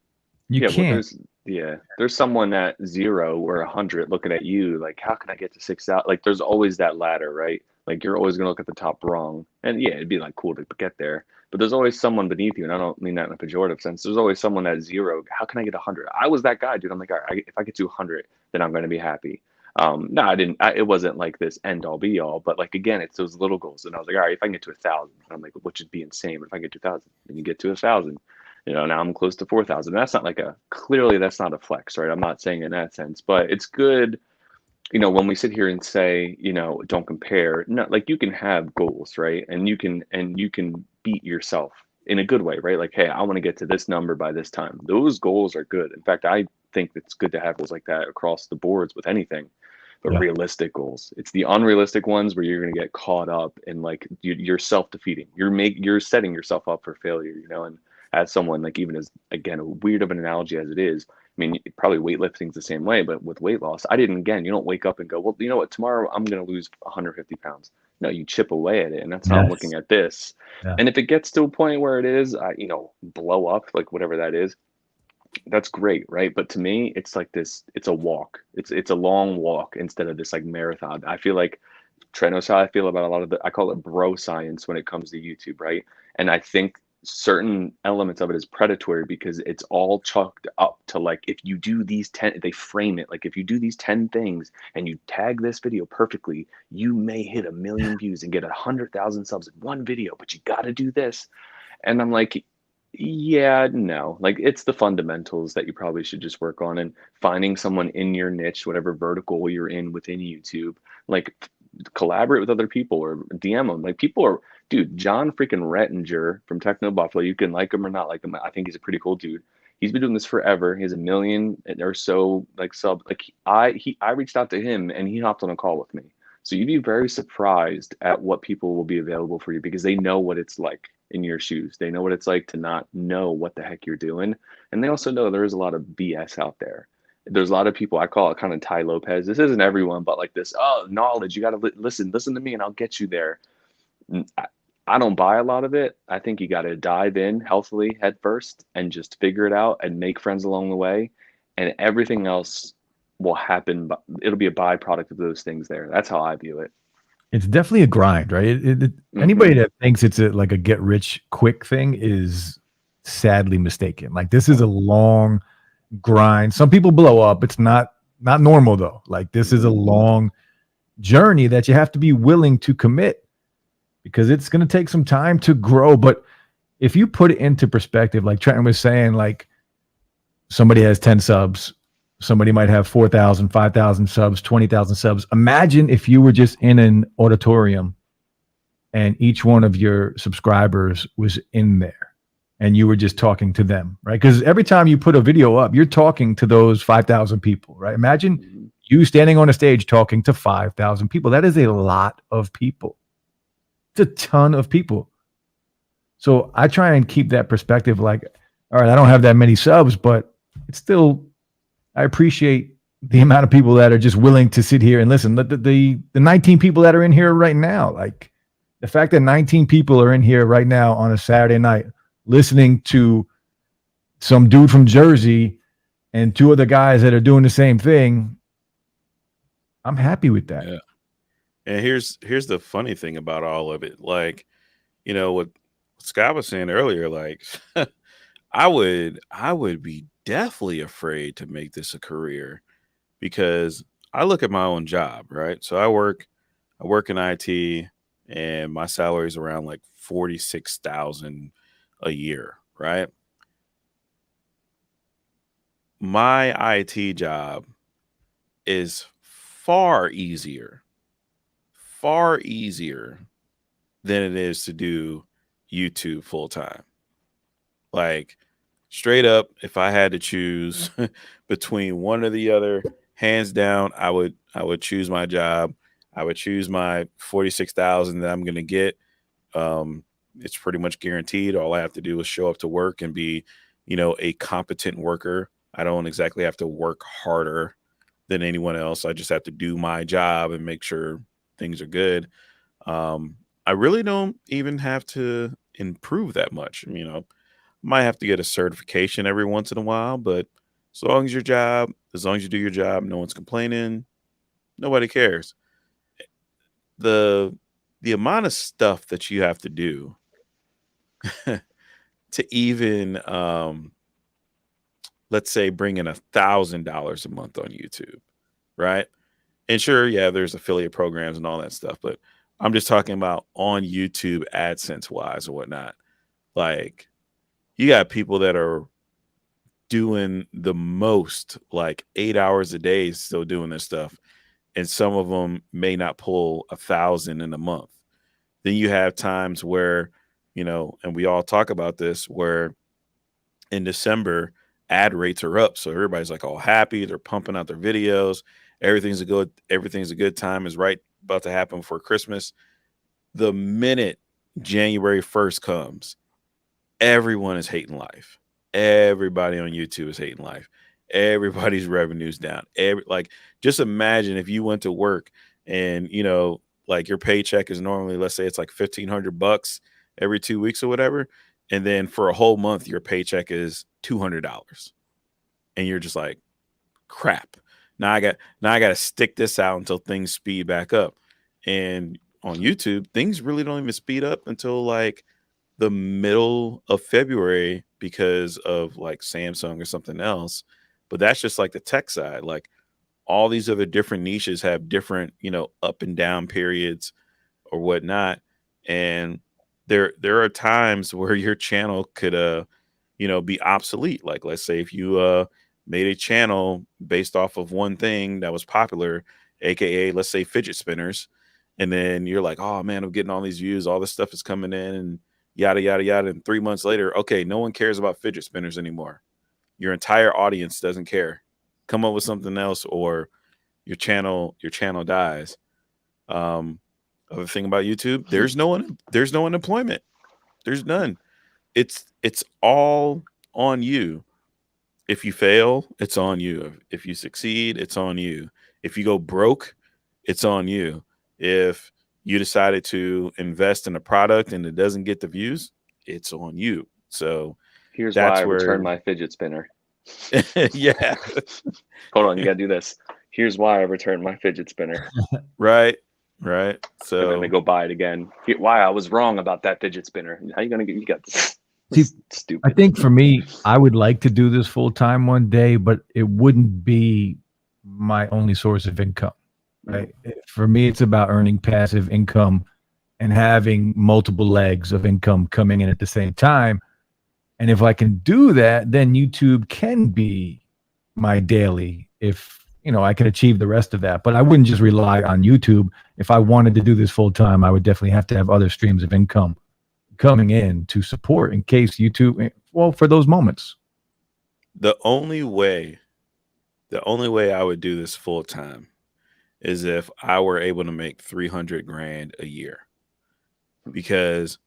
You Yeah, well, can't. there's someone at 0 or 100 looking at you like, how can I get to 6,000? Like, there's always that ladder, right? Like, you're always gonna look at the top rung, and yeah, it'd be like cool to get there, but there's always someone beneath you, and I don't mean that in a pejorative sense. There's always someone at 0. How can I get 100? I was that guy, dude. I'm like, all right, if I get to 100, then I'm gonna be happy. No, I didn't. It wasn't like this end all be all, but like again, it's those little goals, and I was like, all right, if I can get to 1,000, I'm like, which would be insane. But if I get to 1,000, then you get to 1,000. Now I'm close to 4,000. That's not like clearly that's not a flex, right? I'm not saying in that sense, but it's good, when we sit here and say, don't compare. No, like you can have goals, right? And you can beat yourself in a good way, right? Like, hey, I want to get to this number by this time. Those goals are good. In fact, I think it's good to have goals like that across the boards with anything, but Yeah. realistic goals. It's the unrealistic ones where you're going to get caught up in like you're self-defeating. You're setting yourself up for failure, and as someone like, even as again, a weird of an analogy as it is, I mean, probably weightlifting's the same way, but with weight loss, you don't wake up and go, well, you know what, tomorrow I'm going to lose 150 pounds. No, you chip away at it. And that's how I'm looking Yes. at this. Yeah. And if it gets to a point where it is, blow up, like whatever that is, that's great, right? But to me, it's like this, it's a walk. It's a long walk instead of this like marathon. I feel like Trent knows how I feel about a lot of I call it bro science when it comes to YouTube, right? And I think certain elements of it is predatory because it's all chalked up to like, if you do these 10, they frame it like, if you do these 10 things and you tag this video perfectly, you may hit 1 million views and get 100,000 subs in one video, but you got to do this. And I'm like, yeah, no, like it's the fundamentals that you probably should just work on, and finding someone in your niche, whatever vertical you're in within YouTube, like collaborate with other people or DM them. Like people are, dude, John freaking Rettinger from Techno Buffalo. You can like him or not like him. I think he's a pretty cool dude. He's been doing this forever. He has 1 million or so like sub. Like I reached out to him and he hopped on a call with me. So you'd be very surprised at what people will be available for you because they know what it's like in your shoes. They know what it's like to not know what the heck you're doing. And they also know there is a lot of BS out there. There's a lot of people, I call it kind of Ty Lopez. This isn't everyone, but like this, knowledge, you got to listen to me and I'll get you there. I don't buy a lot of it. I think you got to dive in healthily head first and just figure it out and make friends along the way. And everything else will happen. But it'll be a byproduct of those things there. That's how I view it. It's definitely a grind, right? Anybody that thinks it's like a get rich quick thing is sadly mistaken. Like this is a long grind. Some people blow up. It's not normal though. Like this is a long journey that you have to be willing to commit because it's going to take some time to grow. But if you put it into perspective, like Trenton was saying, like somebody has 10 subs, somebody might have 4,000, 5,000 subs, 20,000 subs. Imagine if you were just in an auditorium and each one of your subscribers was in there and you were just talking to them, right? Because every time you put a video up, you're talking to those 5,000 people, right? Imagine you standing on a stage talking to 5,000 people. That is a lot of people. It's a ton of people. So I try and keep that perspective like, all right, I don't have that many subs, but it's still, I appreciate the amount of people that are just willing to sit here and listen. The 19 people that are in here right now, like the fact that 19 people are in here right now on a Saturday night listening to some dude from Jersey and 2 other guys that are doing the same thing, I'm happy with that. Yeah. And here's the funny thing about all of it. Like, what Scott was saying earlier, like I would be definitely afraid to make this a career because I look at my own job, right? So I work in IT and my salary is around like 46,000 a year, right? My IT job is far easier than it is to do YouTube full time. Like straight up, if I had to choose between one or the other, hands down, I would choose my job. I would choose my 46,000 that I'm going to get. It's pretty much guaranteed. All I have to do is show up to work and be, a competent worker. I don't exactly have to work harder than anyone else. I just have to do my job and make sure things are good. I really don't even have to improve that much. Might have to get a certification every once in a while, but as long as you do your job, no one's complaining, nobody cares. The the amount of stuff that you have to do to even let's say bring in $1,000 a month on YouTube, right? And sure, yeah, there's affiliate programs and all that stuff, but I'm just talking about on YouTube AdSense wise or whatnot. Like, you got people that are doing the most, like 8 hours a day, still doing this stuff, and some of them may not pull 1,000 in a month. Then you have times where, and we all talk about this, where in December ad rates are up, so everybody's like all happy, they're pumping out their videos, everything's a good time is right about to happen for Christmas. The minute January 1st comes, everyone is hating life. Everybody on YouTube is hating life. Everybody's revenue's down. Just imagine if you went to work and like your paycheck is normally, let's say it's like $1,500 every 2 weeks or whatever, and then for a whole month your paycheck is $200, and you're just like, crap. Now I got to stick this out until things speed back up. And on YouTube, things really don't even speed up until like the middle of February because of like Samsung or something else. But that's just like the tech side. Like, all these other different niches have different, up and down periods or whatnot. And there are times where your channel could be obsolete. Like, let's say if you made a channel based off of one thing that was popular, aka let's say fidget spinners, and then you're like, oh man, I'm getting all these views, all this stuff is coming in, and yada yada yada. And 3 months later, okay, no one cares about fidget spinners anymore. Your entire audience doesn't care. Come up with something else, or your channel dies. Other thing about YouTube, there's no unemployment. There's none. It's all on you. If you fail, it's on you. If you succeed, it's on you. If you go broke, it's on you. If you decided to invest in a product and it doesn't get the views, it's on you. So here's why I returned my fidget spinner. Yeah. Hold on, you gotta do this. Here's why I returned my fidget spinner. Right. So and then they go buy it again. Why I was wrong about that fidget spinner. How you gonna get? You got this. See, Stupid. I think for me, I would like to do this full time one day, but it wouldn't be my only source of income. Right? For me, it's about earning passive income and having multiple legs of income coming in at the same time. And if I can do that, then YouTube can be my daily, if I can achieve the rest of that. But I wouldn't just rely on YouTube. If I wanted to do this full time, I would definitely have to have other streams of income coming in to support in case YouTube, well, for those moments. The only way I would do this full time is if I were able to make 300 grand a year, because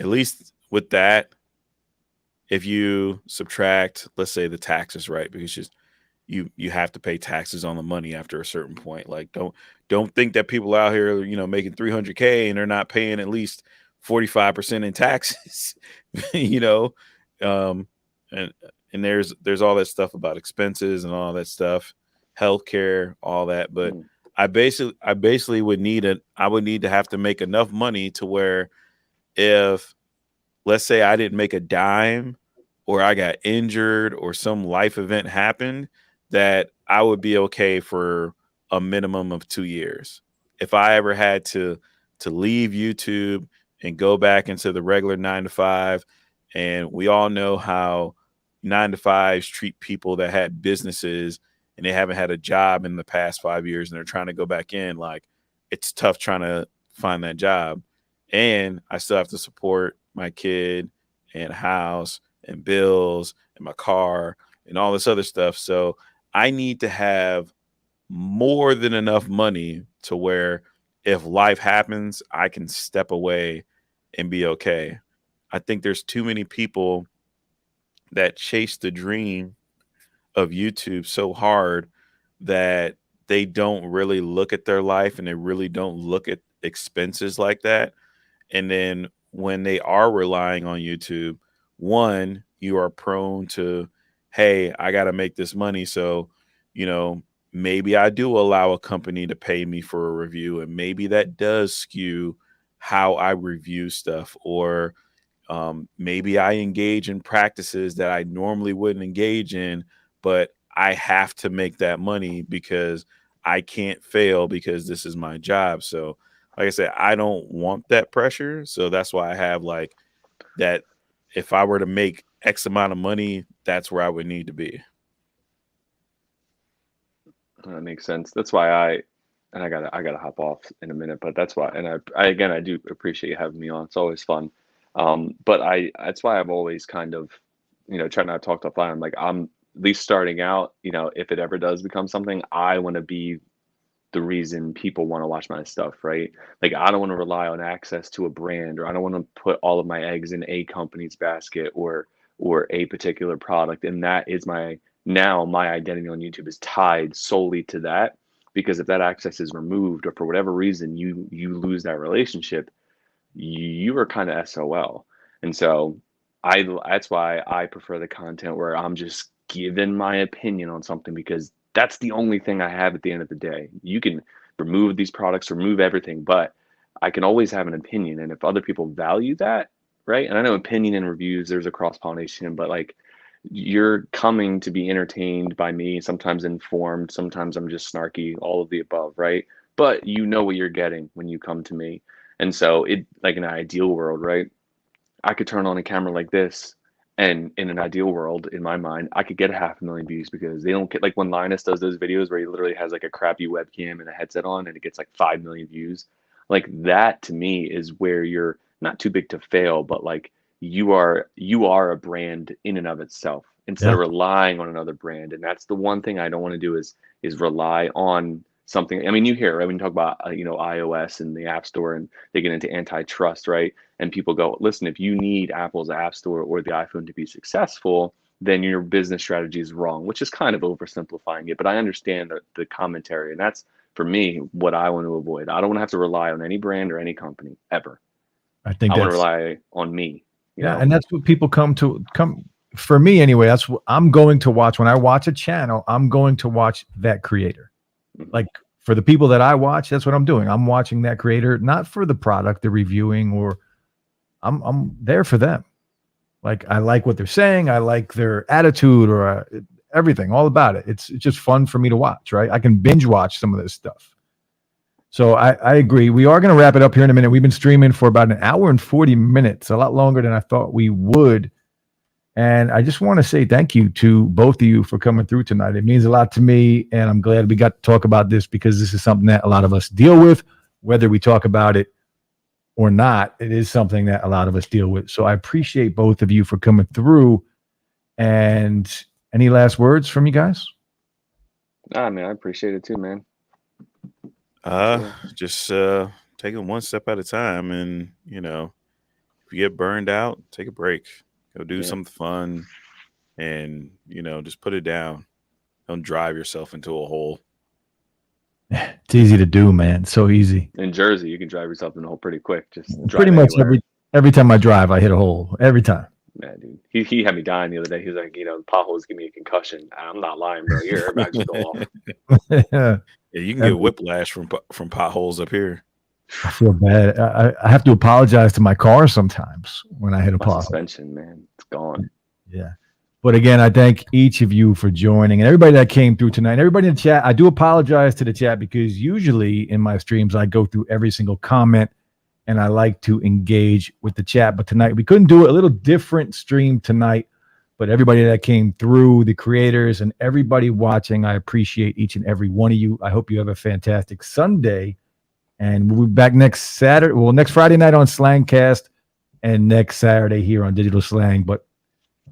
at least with that, if you subtract, let's say the taxes, right? Because just you have to pay taxes on the money after a certain point. Like, don't think that people out here, making 300K and they're not paying at least 45% in taxes, and there's all that stuff about expenses and all that stuff, healthcare, all that. But I basically would need to have to make enough money to where, if let's say I didn't make a dime, or I got injured, or some life event happened, that I would be okay for a minimum of 2 years. If I ever had to leave YouTube and go back into the regular 9 to 5, and we all know how 9 to 5s treat people that had businesses and they haven't had a job in the past 5 years and they're trying to go back in, like, it's tough trying to find that job. And I still have to support my kid and house and bills and my car and all this other stuff. So I need to have more than enough money to where if life happens, I can step away and be okay. I think there's too many people that chase the dream of YouTube so hard that they don't really look at their life, and they really don't look at expenses like that. And then when they are relying on YouTube, one, you are prone to, hey, I got to make this money. So, maybe I do allow a company to pay me for a review, and maybe that does skew how I review stuff. Or maybe I engage in practices that I normally wouldn't engage in, but I have to make that money because I can't fail because this is my job. So, like I said, I don't want that pressure. So that's why I have like that. If I were to make X amount of money, that's where I would need to be. That makes sense. That's why I gotta hop off in a minute, but that's why, and I do appreciate you having me on. It's always fun. But that's why I've always kind of, tried not to talk offline. I'm like, I'm at least starting out, if it ever does become something, I want to be the reason people want to watch my stuff, right? Like, I don't want to rely on access to a brand, or I don't want to put all of my eggs in a company's basket, or a particular product. And that is my identity on YouTube is tied solely to that. Because if that access is removed, or for whatever reason you lose that relationship, you are kind of SOL. And so that's why I prefer the content where I'm just giving my opinion on something, because that's the only thing I have at the end of the day. You can remove these products, remove everything, but I can always have an opinion. And if other people value that, right? And I know opinion and reviews, there's a cross pollination, but like, you're coming to be entertained by me, sometimes informed, sometimes I'm just snarky, all of the above, right? But you know what you're getting when you come to me. And so it, like, in an ideal world, right? I could turn on a camera like this, and in an ideal world, in my mind, I could get 500,000 views, because they don't get, like, when Linus does those videos where he literally has like a crappy webcam and a headset on and it gets like 5 million views. Like, that to me is where you're not too big to fail, but like, you are a brand in and of itself, instead of relying on another brand. And that's the one thing I don't want to do is rely on something. I mean, you hear, right, when you talk about iOS and the App Store, and they get into antitrust, right? And people go, listen, if you need Apple's App Store or the iPhone to be successful, then your business strategy is wrong, which is kind of oversimplifying it. But I understand the commentary, and that's, for me, what I want to avoid. I don't want to have to rely on any brand or any company ever. I think I want to rely on me. You know? And that's what people come for me anyway. That's what I'm going to watch. When I watch a channel, I'm going to watch that creator. Mhm. Like, for the people that I watch, that's what I'm doing. I'm watching that creator, not for the product they're reviewing, or I'm there for them. Like, I like what they're saying. I like their attitude, or everything, all about it. It's just fun for me to watch, right? I can binge watch some of this stuff. So I agree. We are going to wrap it up here in a minute. We've been streaming for about an hour and 40 minutes, a lot longer than I thought we would. And I just want to say thank you to both of you for coming through tonight. It means a lot to me, and I'm glad we got to talk about this, because this is something that a lot of us deal with, whether we talk about it or not. It is something that a lot of us deal with. So I appreciate both of you for coming through. And any last words from you guys? I mean, I appreciate it too, man. Just take it one step at a time, and if you get burned out, take a break, go do something fun, and just put it down. Don't drive yourself into a hole. It's easy to do, man. So easy. In Jersey, you can drive yourself in a hole pretty quick. Just drive pretty much anywhere. every time I drive, I hit a hole every time. Man, dude, he had me dying the other day. He was like, the potholes give me a concussion. I'm not lying, bro. Your airbags just go off. Yeah, you can get whiplash from potholes up here. I feel bad. I have to apologize to my car sometimes when I hit a pothole. Suspension, man, it's gone. Yeah. But again, I thank each of you for joining, and everybody that came through tonight. Everybody in the chat, I do apologize to the chat, because usually in my streams, I go through every single comment and I like to engage with the chat. But tonight we couldn't do it. A little different stream tonight. But everybody that came through, the creators and everybody watching, I appreciate each and every one of you. I hope you have a fantastic Sunday. And we'll be back next Friday night on Slangcast, and next Saturday here on Digital Slang. But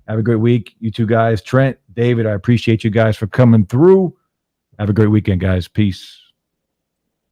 have a great week, you two guys. Trent, David, I appreciate you guys for coming through. Have a great weekend, guys. Peace.